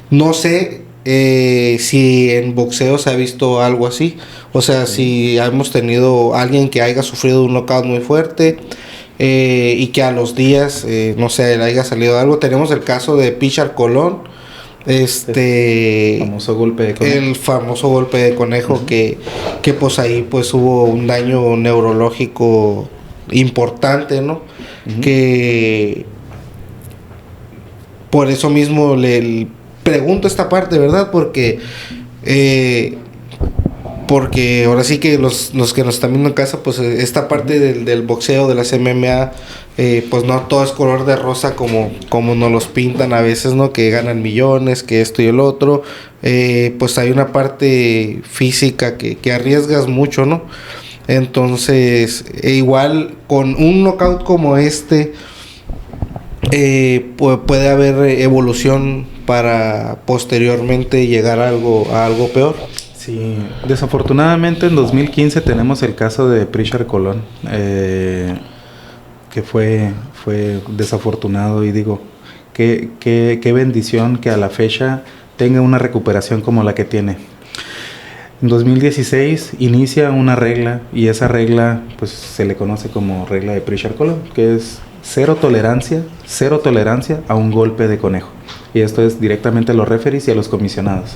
no sé si en boxeo se ha visto algo así. O sea, si hemos tenido alguien que haya sufrido un knockout muy fuerte y que a los días, no sé, le haya salido algo. Tenemos el caso de Pichar Colón. El famoso golpe de conejo. El famoso golpe de conejo, que pues ahí pues hubo un daño neurológico importante, ¿no? Que por eso mismo le pregunto esta parte, ¿verdad? Porque ahora sí que los que nos están viendo en casa, pues esta parte del boxeo, de las MMA, pues no todo es color de rosa como nos los pintan a veces, ¿no? Que ganan millones, que esto y el otro. Pues hay una parte física que arriesgas mucho, ¿no? Entonces, igual con un knockout como este, puede haber evolución para posteriormente llegar a algo peor. Sí, desafortunadamente en 2015 tenemos el caso de Prichard Colón, que fue desafortunado, y digo, qué bendición que a la fecha tenga una recuperación como la que tiene. En 2016 inicia una regla, y esa regla pues se le conoce como regla de Prichard Colón, que es cero tolerancia a un golpe de conejo. Y esto es directamente a los referees y a los comisionados.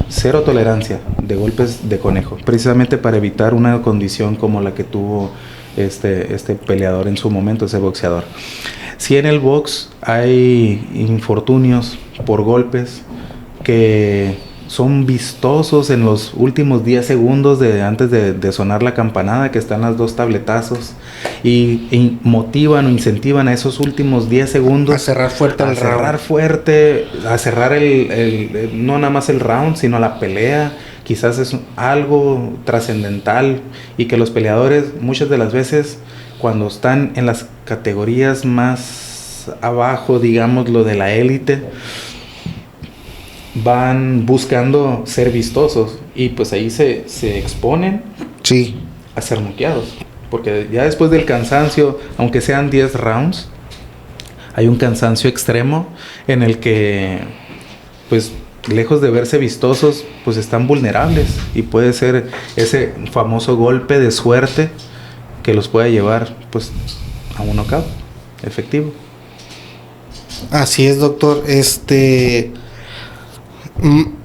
Cero tolerancia de golpes de conejo, precisamente para evitar una condición como la que tuvo este peleador en su momento, ese boxeador. Si en el box hay infortunios por golpes que son vistosos en los últimos 10 segundos antes de sonar la campanada, que están las 2 tabletazos, y motivan o incentivan a esos últimos 10 segundos a cerrar fuerte, a cerrar no nada más el round, sino la pelea. Quizás es algo trascendental, y que los peleadores muchas de las veces, cuando están en las categorías más abajo, digamos lo de la élite, van buscando ser vistosos, y pues ahí se exponen a ser noqueados, porque ya después del cansancio, aunque sean 10 rounds, hay un cansancio extremo en el que pues lejos de verse vistosos, pues están vulnerables, y puede ser ese famoso golpe de suerte que los pueda llevar pues a un knockout efectivo. Así es, doctor.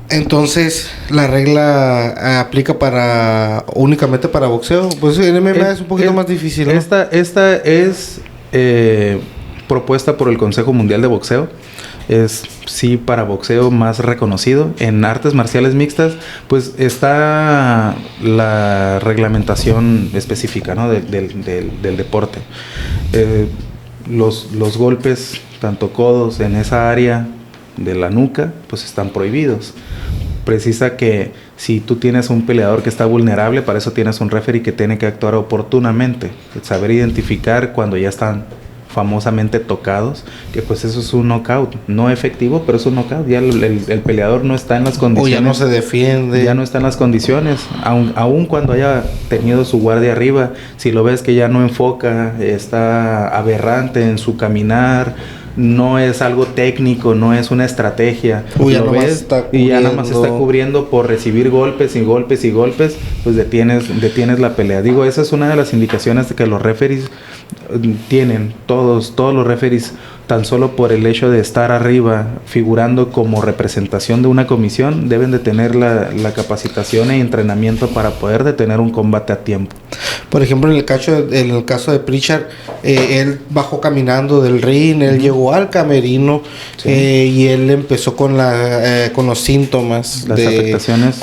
Entonces, ¿la regla aplica únicamente para boxeo? Pues en MMA es un poquito más difícil, ¿no? Esta es propuesta por el Consejo Mundial de Boxeo. Es sí para boxeo más reconocido. En artes marciales mixtas pues está la reglamentación específica, ¿no? del deporte. Los golpes, tanto codos en esa área de la nuca, pues están prohibidos. Precisa que si tú tienes un peleador que está vulnerable, para eso tienes un referee que tiene que actuar oportunamente, saber identificar cuando ya están famosamente tocados, que pues eso es un knockout, no efectivo, pero es un knockout. Ya el peleador no está en las condiciones, o ya no se defiende, ya no está en las condiciones, aun cuando haya tenido su guardia arriba. Si lo ves que ya no enfoca, está aberrante en su caminar, no es algo técnico, no es una estrategia, lo ves y ya nada más está cubriendo por recibir golpes y golpes y golpes, pues detienes la pelea. Digo, esa es una de las indicaciones de que los referees tienen, todos los referees, tan solo por el hecho de estar arriba figurando como representación de una comisión, deben de tener la capacitación e entrenamiento para poder detener un combate a tiempo. Por ejemplo, en el caso de Prichard, él bajó caminando del ring, él llegó al camerino, y él empezó con los síntomas, las afectaciones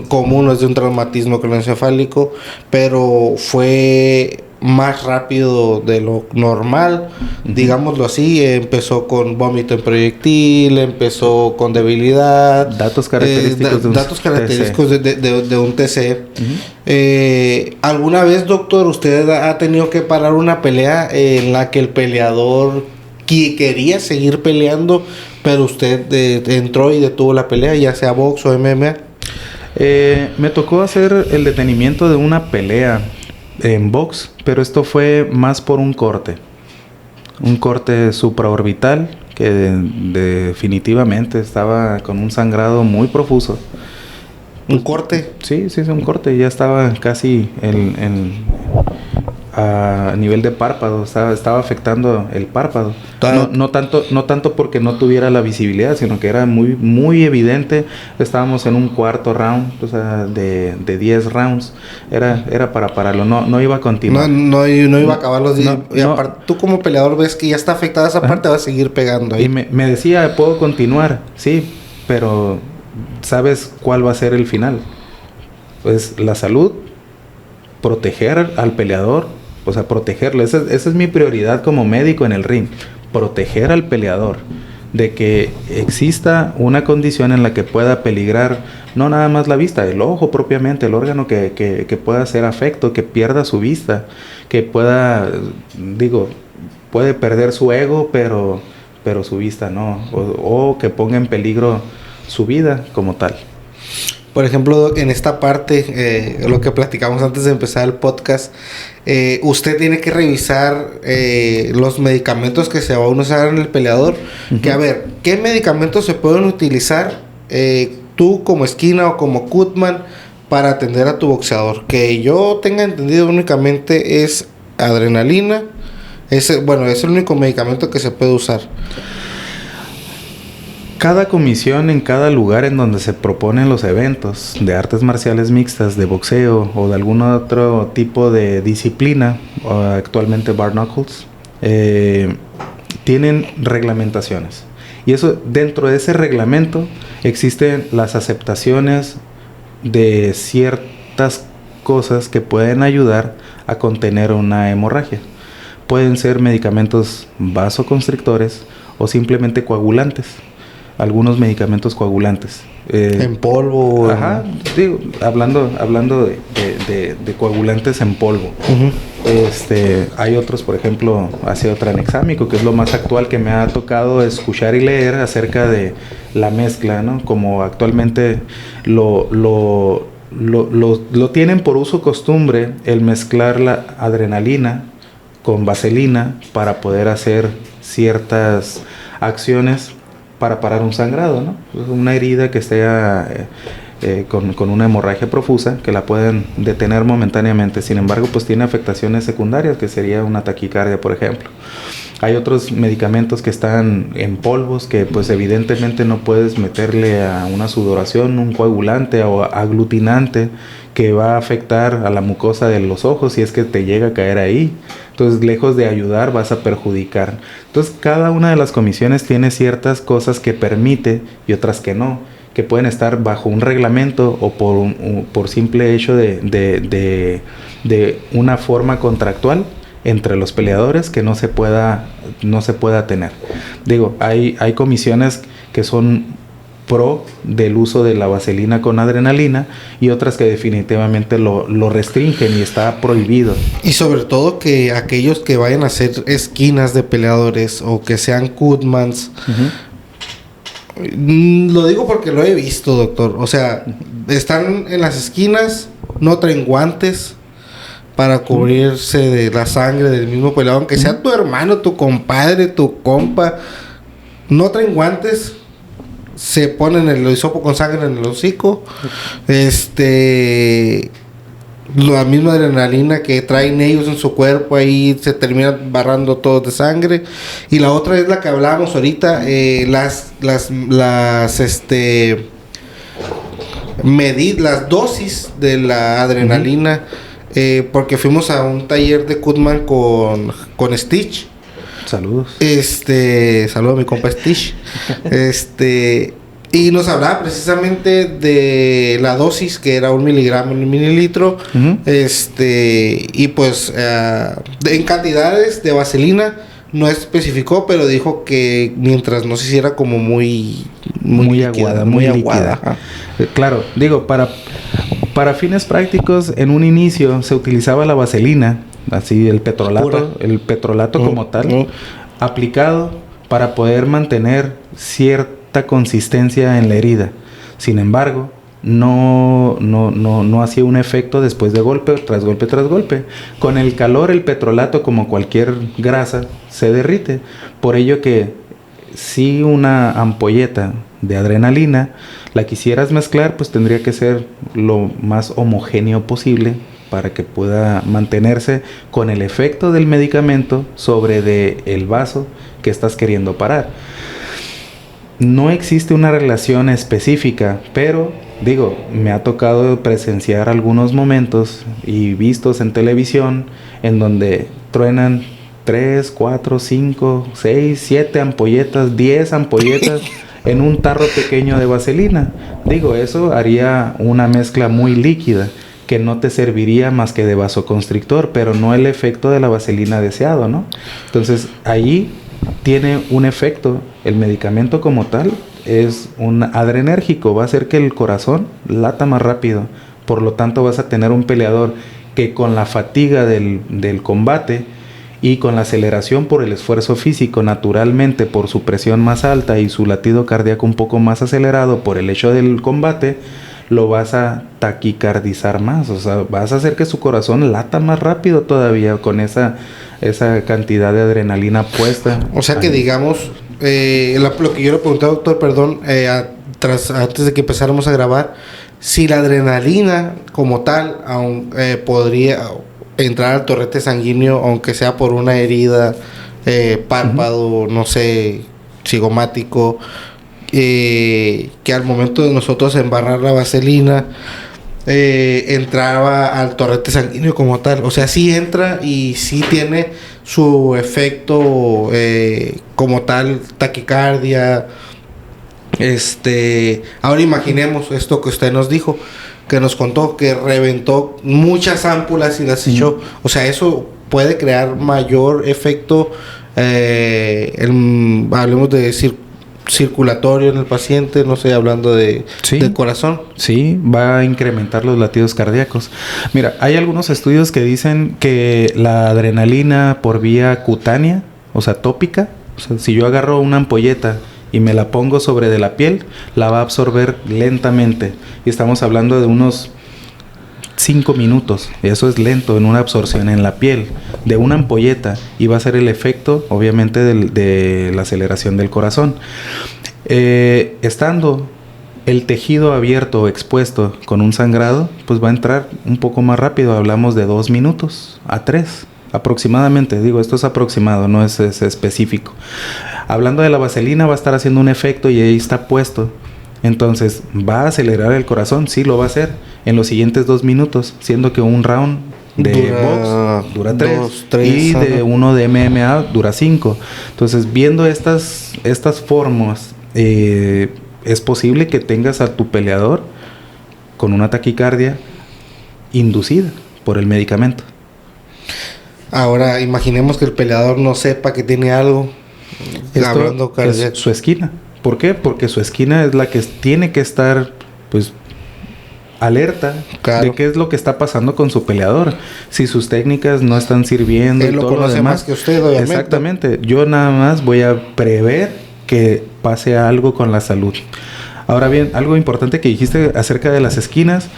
comunes de un traumatismo craneoencefálico, pero fue más rápido de lo normal, digámoslo así. Empezó con vómito en proyectil, empezó con debilidad. Datos característicos de un TC. ¿Alguna vez, doctor, usted ha tenido que parar una pelea en la que el peleador quería seguir peleando, pero usted entró y detuvo la pelea, ya sea box o MMA? Me tocó hacer el detenimiento de una pelea en box, pero esto fue más por un corte supraorbital que definitivamente estaba con un sangrado muy profuso. ¿Un corte? Sí, un corte. Ya estaba casi a nivel de párpado, estaba afectando el párpado. No tanto porque no tuviera la visibilidad, sino que era muy, muy evidente. Estábamos en un cuarto round, o sea, de 10 rounds. Era para pararlo, no iba a continuar. No iba a acabar los 10. Y aparte, tú como peleador ves que ya está afectada esa parte, vas a seguir pegando ahí. Y me decía, puedo continuar, sí, pero ¿sabes cuál va a ser el final? Pues la salud, proteger al peleador, o sea, protegerlo. Esa es mi prioridad como médico en el ring. Proteger al peleador de que exista una condición en la que pueda peligrar no nada más la vista, el ojo propiamente, el órgano que pueda hacer afecto, que pierda su vista, que puede perder su ego, pero su vista no, o que ponga en peligro su vida como tal. Por ejemplo, en esta parte, lo que platicamos antes de empezar el podcast, usted tiene que revisar los medicamentos que se van a usar en el peleador. Que a ver, ¿qué medicamentos se pueden utilizar tú como esquina o como Cutman para atender a tu boxeador? Que yo tenga entendido únicamente es adrenalina. Es el único medicamento que se puede usar. Cada comisión en cada lugar en donde se proponen los eventos de artes marciales mixtas, de boxeo o de algún otro tipo de disciplina, actualmente bare knuckles, tienen reglamentaciones. Y eso, dentro de ese reglamento existen las aceptaciones de ciertas cosas que pueden ayudar a contener una hemorragia. Pueden ser medicamentos vasoconstrictores o simplemente coagulantes. Algunos medicamentos coagulantes. En polvo. Ajá, digo, hablando de coagulantes en polvo. Hay otros, por ejemplo, ácido tranexámico, que es lo más actual que me ha tocado escuchar y leer acerca de la mezcla, ¿no? Como actualmente lo tienen por uso costumbre el mezclar la adrenalina con vaselina para poder hacer ciertas acciones para parar un sangrado, ¿no? Una herida que esté con una hemorragia profusa, que la pueden detener momentáneamente. Sin embargo, pues tiene afectaciones secundarias, que sería una taquicardia, por ejemplo. Hay otros medicamentos que están en polvos, que pues evidentemente no puedes meterle a una sudoración un coagulante o aglutinante que va a afectar a la mucosa de los ojos si es que te llega a caer ahí. Entonces, lejos de ayudar, vas a perjudicar. Entonces, cada una de las comisiones tiene ciertas cosas que permite y otras que no, que pueden estar bajo un reglamento o por simple hecho de una forma contractual entre los peleadores que no se pueda tener. Digo, hay comisiones que son pro del uso de la vaselina con adrenalina y otras que definitivamente lo restringen y está prohibido. Y sobre todo que aquellos que vayan a hacer esquinas de peleadores o que sean Cutmans, lo digo porque lo he visto, doctor. O sea, están en las esquinas, no traen guantes para cubrirse de la sangre del mismo peleador, aunque sea tu hermano, tu compadre, tu compa, no traen guantes. Se ponen el hisopo con sangre en el hocico. La misma adrenalina que traen ellos en su cuerpo, ahí se termina barrando todo de sangre. Y la otra es la que hablábamos ahorita, las dosis de la adrenalina. Porque fuimos a un taller de Cutman con Stitch. Saludos. Saludo a mi compa Stitch. Y nos hablaba precisamente de la dosis, que era 1 miligramo en el mililitro. Y pues en cantidades de vaselina no especificó, pero dijo que mientras no se hiciera como muy aguada, muy aguada. Claro, digo, para fines prácticos, en un inicio se utilizaba la vaselina, así el petrolato como tal, aplicado para poder mantener cierta consistencia en la herida. Sin embargo, no hacía un efecto después de golpe tras golpe tras golpe. Con el calor, el petrolato, como cualquier grasa, se derrite. Por ello que si una ampolleta de adrenalina la quisieras mezclar, pues tendría que ser lo más homogéneo posible para que pueda mantenerse con el efecto del medicamento sobre el vaso que estás queriendo parar. No existe una relación específica, pero digo, me ha tocado presenciar algunos momentos y vistos en televisión en donde truenan 3, 4, 5, 6, 7 ampolletas, 10 ampolletas en un tarro pequeño de vaselina. Digo, eso haría una mezcla muy líquida que no te serviría más que de vasoconstrictor, pero no el efecto de la vaselina deseado, ¿no? Entonces, ahí tiene un efecto. El medicamento como tal es un adrenérgico, va a hacer que el corazón lata más rápido. Por lo tanto, vas a tener un peleador que con la fatiga del combate y con la aceleración por el esfuerzo físico, naturalmente por su presión más alta y su latido cardíaco un poco más acelerado por el hecho del combate, lo vas a taquicardizar más. O sea, vas a hacer que su corazón lata más rápido todavía con esa cantidad de adrenalina puesta. O sea que ahí, digamos, lo que yo le pregunté, doctor, perdón, antes de que empezáramos a grabar, si la adrenalina como tal podría entrar al torrente sanguíneo, aunque sea por una herida, párpado, no sé, cigomático, que al momento de nosotros embarrar la vaselina, entraba al torrente sanguíneo como tal. O sea, sí entra y sí tiene su efecto como tal, taquicardia. Ahora imaginemos esto que usted nos dijo, que nos contó, que reventó muchas ámpulas y las echó. O sea, eso puede crear mayor efecto, hablemos de circulatorio en el paciente, no sé, hablando del corazón. Sí, va a incrementar los latidos cardíacos. Mira, hay algunos estudios que dicen que la adrenalina por vía cutánea, o sea, tópica, o sea, si yo agarro una ampolleta y me la pongo sobre de la piel, la va a absorber lentamente. Y estamos hablando de unos 5 minutos. Eso es lento en una absorción en la piel de una ampolleta, y va a ser el efecto, obviamente, de la aceleración del corazón. Estando el tejido abierto o expuesto con un sangrado, pues va a entrar un poco más rápido. Hablamos de 2 minutos a 3 aproximadamente. Digo, esto es aproximado, no es específico. Hablando de la vaselina, va a estar haciendo un efecto y ahí está puesto. Entonces, ¿va a acelerar el corazón? Sí, lo va a hacer en los siguientes 2 minutos, siendo que un round de box dura 3 y de uno de MMA dura 5. Entonces, viendo estas formas, es posible que tengas a tu peleador con una taquicardia inducida por el medicamento. Ahora, imaginemos que el peleador no sepa que tiene algo. Esto es su esquina. ¿Por qué? Porque su esquina es la que tiene que estar, pues, alerta, claro, de qué es lo que está pasando con su peleador. Si sus técnicas no están sirviendo y todo lo demás, más que usted, obviamente. Exactamente. Yo nada más voy a prever que pase algo con la salud. Ahora bien, algo importante que dijiste acerca de las esquinas.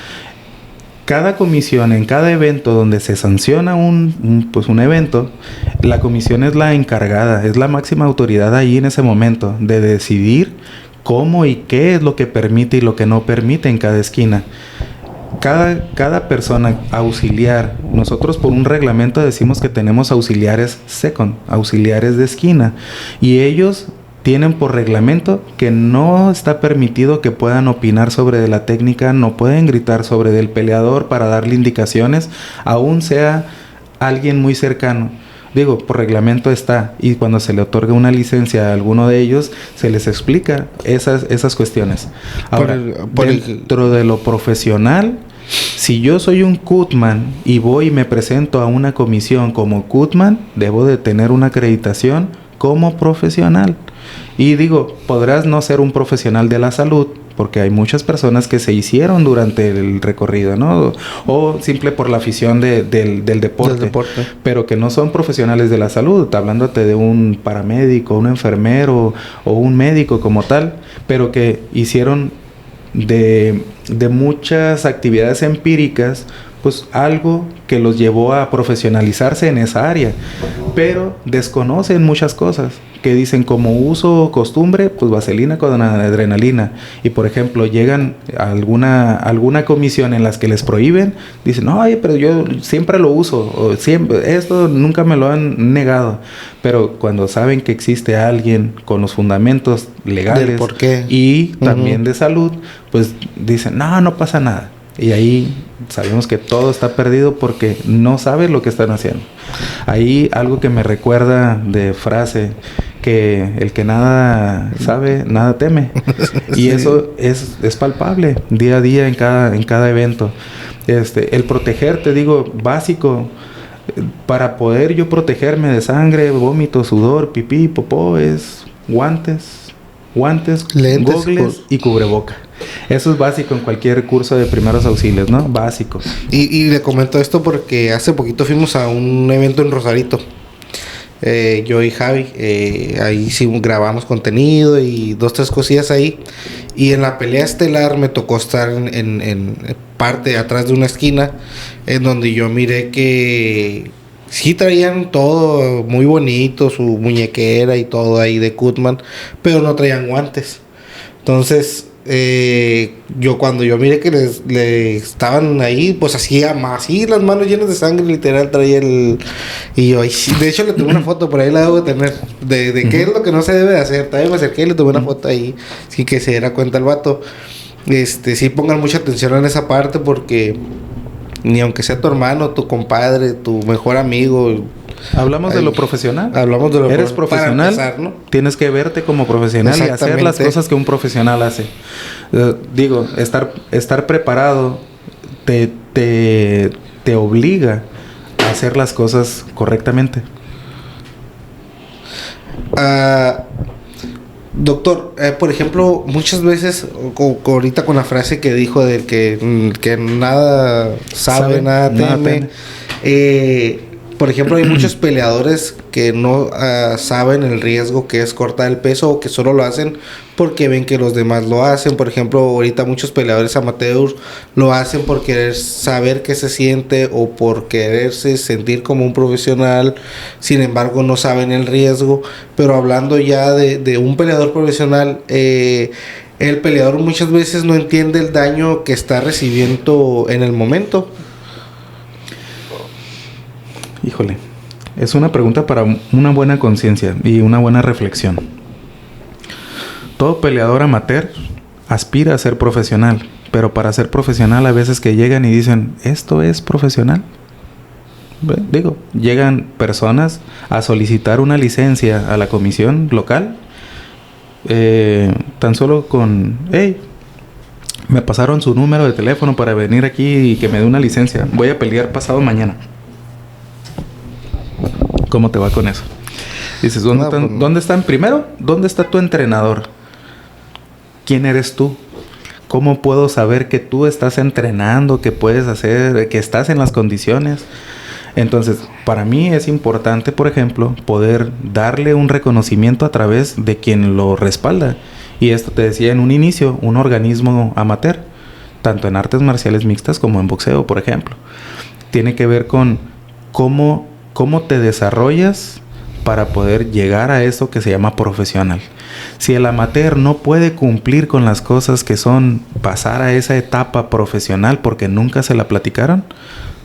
Cada comisión, en cada evento donde se sanciona un evento, la comisión es la encargada, es la máxima autoridad ahí en ese momento de decidir cómo y qué es lo que permite y lo que no permite en cada esquina. Cada persona auxiliar, nosotros por un reglamento decimos que tenemos auxiliares second, auxiliares de esquina, y ellos tienen por reglamento que no está permitido que puedan opinar sobre la técnica, no pueden gritar sobre del peleador para darle indicaciones, aún sea alguien muy cercano. Digo, por reglamento está, y cuando se le otorga una licencia a alguno de ellos, se les explica esas cuestiones. Ahora, dentro de lo profesional, si yo soy un CUTMAN y voy y me presento a una comisión como CUTMAN, debo de tener una acreditación como profesional. Y digo, podrás no ser un profesional de la salud, porque hay muchas personas que se hicieron durante el recorrido, ¿no? O simple por la afición del deporte, pero que no son profesionales de la salud, hablándote de un paramédico, un enfermero o un médico como tal, pero que hicieron de muchas actividades empíricas, pues algo que los llevó a profesionalizarse en esa área, pero desconocen muchas cosas, que dicen como uso costumbre, pues vaselina con adrenalina, y por ejemplo llegan a alguna comisión en las que les prohíben, dicen, no, oye, pero yo siempre lo uso, o siempre, esto nunca me lo han negado, pero cuando saben que existe alguien con los fundamentos legales ¿por qué? Y también de salud, pues dicen, no pasa nada. Y ahí sabemos que todo está perdido porque no saben lo que están haciendo. Ahí algo que me recuerda de frase, que el que nada sabe, nada teme. Y eso es palpable día a día en cada evento. El proteger, te digo, básico, para poder yo protegerme de sangre, vómito, sudor, pipí, popó, es guantes, lentes, gogles y cubreboca. Eso es básico en cualquier curso de primeros auxilios, ¿no? Básico. Y le comento esto porque hace poquito fuimos a un evento en Rosarito. Yo y Javi, ahí sí grabamos contenido y 2-3 cosillas ahí. Y en la pelea estelar me tocó estar en parte atrás de una esquina, en donde yo miré que sí traían todo muy bonito, su muñequera y todo ahí de CUTMAN, pero no traían guantes. Entonces, yo cuando yo miré que le estaban ahí, pues hacía más, así las manos llenas de sangre, literal traía y yo, de hecho le tomé una foto, por ahí la debo de tener, de qué es lo que no se debe de hacer. También me acerqué y le tomé una foto ahí, así que se diera cuenta el vato. Sí pongan mucha atención en esa parte, porque ni aunque sea tu hermano, tu compadre, tu mejor amigo. Hablamos de lo profesional. Hablamos de lo Eres profesional, empezar, ¿no? Tienes que verte como profesional y hacer las cosas que un profesional hace. Digo, estar preparado te obliga a hacer las cosas correctamente. Doctor, por ejemplo, muchas veces, ahorita con la frase que dijo de que nada sabe, nada teme. Por ejemplo, hay muchos peleadores que no saben el riesgo que es cortar el peso, o que solo lo hacen porque ven que los demás lo hacen. Por ejemplo, ahorita muchos peleadores amateurs lo hacen por querer saber qué se siente o por quererse sentir como un profesional. Sin embargo, no saben el riesgo. Pero hablando ya de un peleador profesional, el peleador muchas veces no entiende el daño que está recibiendo en el momento. Híjole, es una pregunta para una buena conciencia y una buena reflexión. Todo peleador amateur aspira a ser profesional, pero para ser profesional a veces que llegan y dicen, ¿esto es profesional? Digo, llegan personas a solicitar una licencia a la comisión local, tan solo con, hey, me pasaron su número de teléfono para venir aquí y que me dé una licencia, voy a pelear pasado mañana. ¿Cómo te va con eso? Dices, ¿dónde están? Primero, ¿dónde está tu entrenador? ¿Quién eres tú? ¿Cómo puedo saber que tú estás entrenando, que puedes hacer, que estás en las condiciones? Entonces, para mí es importante, por ejemplo, poder darle un reconocimiento a través de quien lo respalda. Y esto te decía en un inicio, un organismo amateur, tanto en artes marciales mixtas como en boxeo, por ejemplo. Tiene que ver con cómo te desarrollas para poder llegar a eso que se llama profesional. Si el amateur no puede cumplir con las cosas que son pasar a esa etapa profesional porque nunca se la platicaron,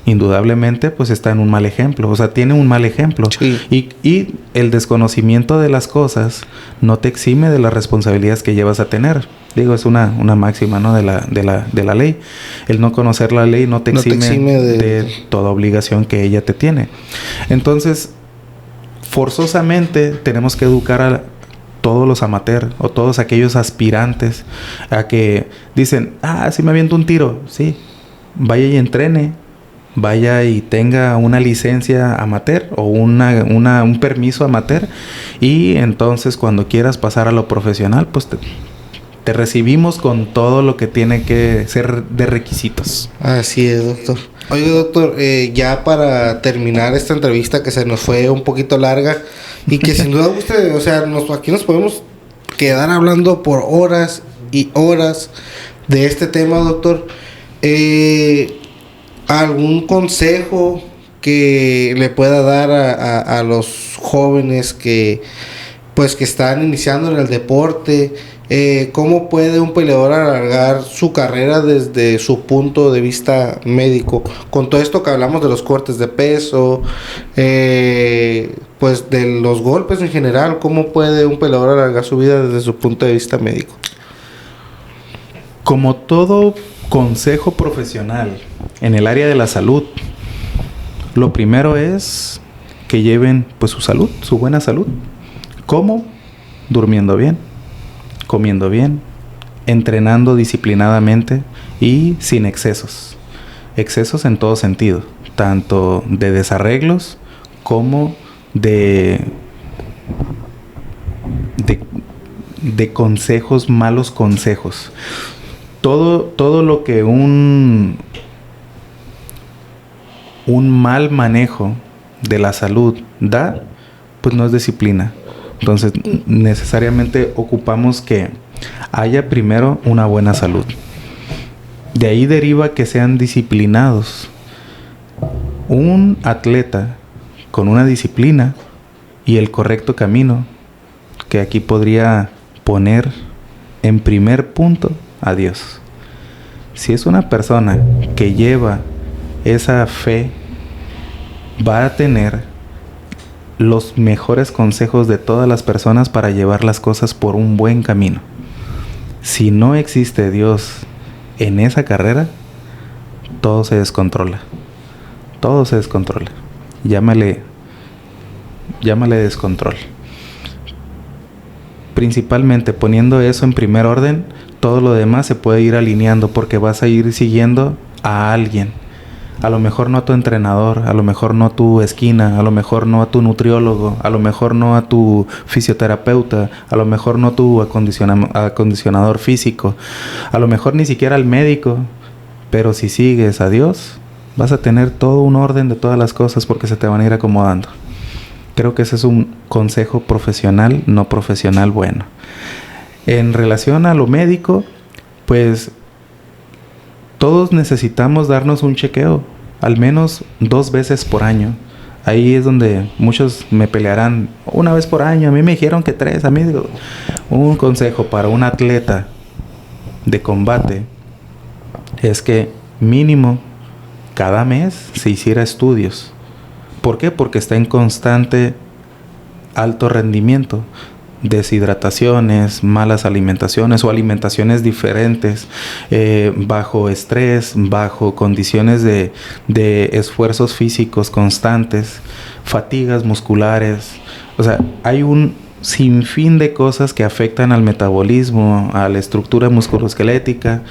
indudablemente pues está en un mal ejemplo, o sea, tiene un mal ejemplo. Sí. Y el desconocimiento de las cosas no te exime de las responsabilidades que llevas a tener. Digo, es una máxima, ¿no? de la ley. El no conocer la ley no te exime de toda obligación que ella te tiene. Entonces, forzosamente tenemos que educar a todos los amateurs o todos aquellos aspirantes a que dicen, si me aviento un tiro, sí, vaya y entrene, vaya y tenga una licencia amateur o un permiso amateur, y entonces cuando quieras pasar a lo profesional, pues te recibimos con todo lo que tiene que ser de requisitos. Así es, doctor. Oye, doctor, ya para terminar esta entrevista que se nos fue un poquito larga y que sin duda usted, o sea, aquí nos podemos quedar hablando por horas y horas de este tema, doctor. ¿Algún consejo que le pueda dar a los jóvenes que están iniciando en el deporte? ¿Cómo puede un peleador alargar su carrera desde su punto de vista médico? Con todo esto que hablamos de los cortes de peso, pues de los golpes en general, ¿cómo puede un peleador alargar su vida desde su punto de vista médico? Como todo consejo profesional en el área de la salud, lo primero es que lleven pues su salud, su buena salud. ¿Cómo? Durmiendo bien, comiendo bien, entrenando disciplinadamente y sin excesos. Excesos en todo sentido, tanto de desarreglos como de consejos, malos consejos. Todo lo que un mal manejo de la salud da, pues no es disciplina. Entonces, necesariamente ocupamos que haya primero una buena salud. De ahí deriva que sean disciplinados. Un atleta con una disciplina y el correcto camino, que aquí podría poner en primer punto a Dios. Si es una persona que lleva esa fe, va a tener los mejores consejos de todas las personas para llevar las cosas por un buen camino. Si no existe Dios en esa carrera, todo se descontrola. Todo se descontrola. Llámale descontrol. Principalmente poniendo eso en primer orden, todo lo demás se puede ir alineando porque vas a ir siguiendo a alguien. A lo mejor no a tu entrenador, a lo mejor no a tu esquina, a lo mejor no a tu nutriólogo, a lo mejor no a tu fisioterapeuta, a lo mejor no a tu acondicionador físico, a lo mejor ni siquiera al médico, pero si sigues a Dios, vas a tener todo un orden de todas las cosas porque se te van a ir acomodando. Creo que ese es un consejo profesional, no profesional bueno. En relación a lo médico, pues todos necesitamos darnos un chequeo, al menos 2 veces por año. Ahí es donde muchos me pelearán, 1 vez por año. A mí me dijeron que 3. A mí digo, un consejo para un atleta de combate es que mínimo cada mes se hiciera estudios. ¿Por qué? Porque está en constante alto rendimiento. Deshidrataciones, malas alimentaciones o alimentaciones diferentes, bajo estrés, bajo condiciones de esfuerzos físicos constantes, fatigas musculares. O sea, hay un sinfín de cosas que afectan al metabolismo, a la estructura musculoesquelética,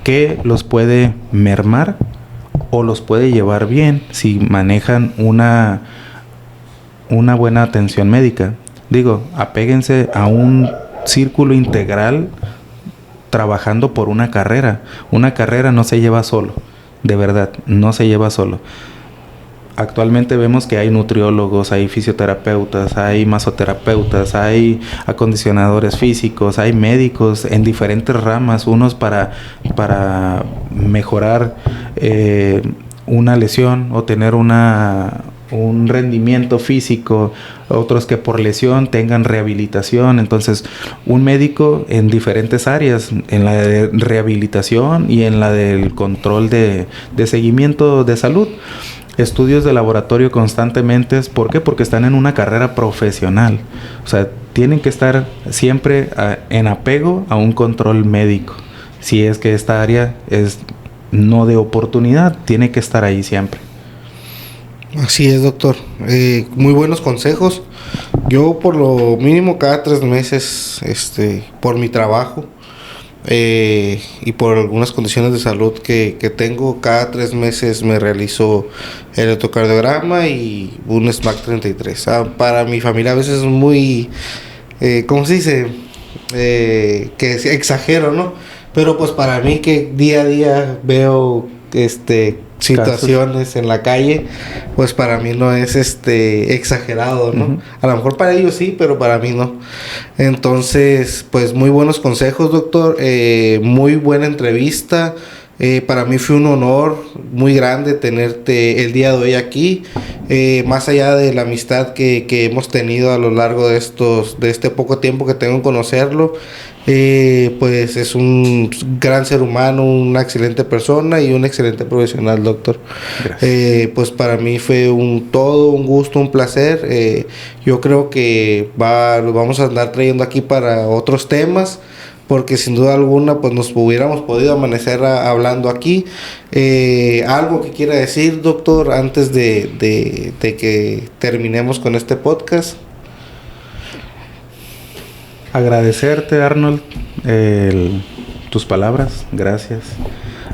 que los puede mermar o los puede llevar bien si manejan una buena atención médica. Digo, apéguense a un círculo integral trabajando por una carrera. Una carrera no se lleva solo, de verdad, no se lleva solo. Actualmente vemos que hay nutriólogos, hay fisioterapeutas, hay masoterapeutas, hay acondicionadores físicos, hay médicos en diferentes ramas, unos para mejorar una lesión o tener un rendimiento físico, otros que por lesión tengan rehabilitación. Entonces, un médico en diferentes áreas, en la de rehabilitación y en la del control de seguimiento de salud. Estudios de laboratorio constantemente. ¿Por qué? Porque están en una carrera profesional. O sea, tienen que estar siempre en apego a un control médico. Si es que esta área es no de oportunidad, tiene que estar ahí siempre. Así es, doctor. Muy buenos consejos. Yo por lo mínimo cada 3 meses, por mi trabajo y por algunas condiciones de salud que tengo, cada 3 meses me realizo el electrocardiograma y un SMAC 33. Para mi familia a veces es muy, ¿cómo se dice? Que exagero, ¿no? Pero pues para mí que día a día veo situaciones en la calle, pues para mí no es exagerado, ¿no? Uh-huh. A lo mejor para ellos sí, pero para mí no. Entonces, pues muy buenos consejos, doctor. Muy buena entrevista. Para mí fue un honor muy grande tenerte el día de hoy aquí. Más allá de la amistad que hemos tenido a lo largo de este poco tiempo que tengo en conocerlo, pues es un gran ser humano, una excelente persona y un excelente profesional, doctor. Pues para mí fue un gusto, un placer. Yo creo que lo vamos a andar trayendo aquí para otros temas, porque sin duda alguna pues nos hubiéramos podido amanecer hablando aquí. Algo que quiera decir, doctor, antes de que terminemos con este podcast. Agradecerte, Arnold, tus palabras, gracias.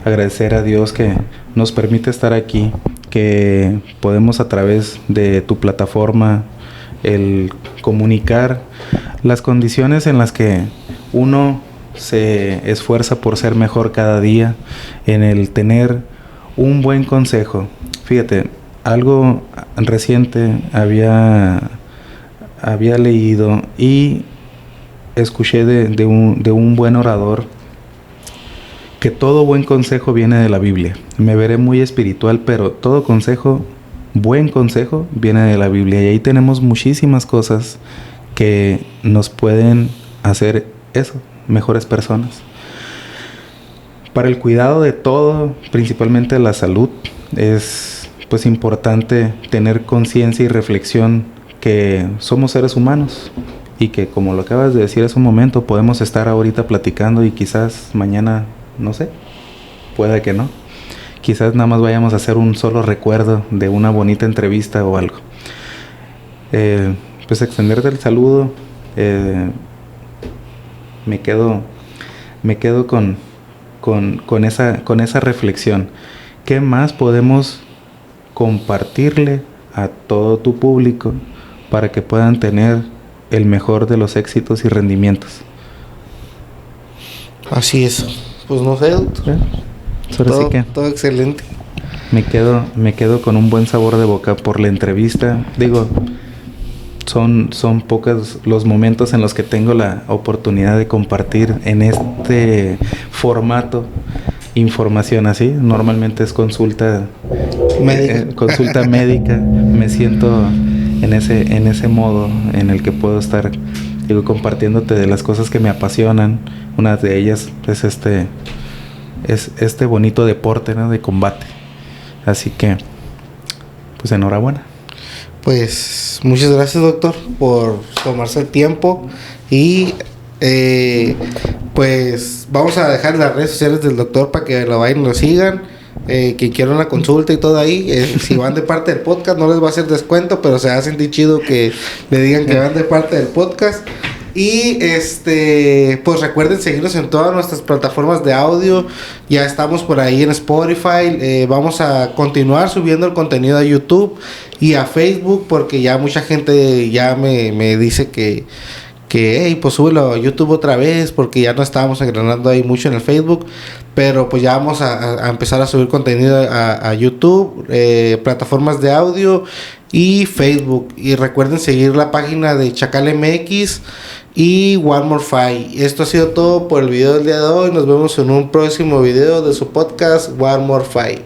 Agradecer a Dios que nos permite estar aquí, que podemos a través de tu plataforma el comunicar las condiciones en las que uno se esfuerza por ser mejor cada día, en el tener un buen consejo. Fíjate, algo reciente había leído y escuché de un buen orador que todo buen consejo viene de la Biblia. Me veré muy espiritual, pero todo buen consejo viene de la Biblia, y ahí tenemos muchísimas cosas que nos pueden hacer eso, mejores personas. Para el cuidado de todo, principalmente la salud, es pues importante tener conciencia y reflexión que somos seres humanos y que, como lo acabas de decir hace un momento, podemos estar ahorita platicando y quizás mañana, no sé, puede que no. Quizás nada más vayamos a hacer un solo recuerdo de una bonita entrevista o algo. Pues extenderte el saludo. Me quedo con esa reflexión. ¿Qué más podemos compartirle a todo tu público para que puedan tener el mejor de los éxitos y rendimientos? Así es. Pues no sé, doctor. Todo excelente. Me quedo con un buen sabor de boca por la entrevista. Digo, son pocos los momentos en los que tengo la oportunidad de compartir en este formato información así. Normalmente es consulta médica. Me siento en ese modo en el que puedo estar, compartiéndote de las cosas que me apasionan. Una de ellas es este bonito deporte, ¿no?, de combate. Así que, pues enhorabuena. Pues muchas gracias, doctor, por tomarse el tiempo y pues vamos a dejar las redes sociales del doctor para que lo vayan y lo sigan. Quien quiera una consulta y todo ahí, si van de parte del podcast no les va a hacer descuento, pero se va a sentir chido que le digan que van de parte del podcast. Y pues recuerden seguirnos en todas nuestras plataformas de audio. Ya estamos por ahí en Spotify. Vamos a continuar subiendo el contenido a YouTube y a Facebook, porque ya mucha gente ya me dice que hey, pues súbelo a YouTube otra vez, porque ya no estábamos engranando ahí mucho en el Facebook. Pero pues ya vamos a empezar a subir contenido a YouTube, plataformas de audio y Facebook. Y recuerden seguir la página de Chacal MX y One More Fight. Esto ha sido todo por el video del día de hoy. Nos vemos en un próximo video de su podcast One More Fight.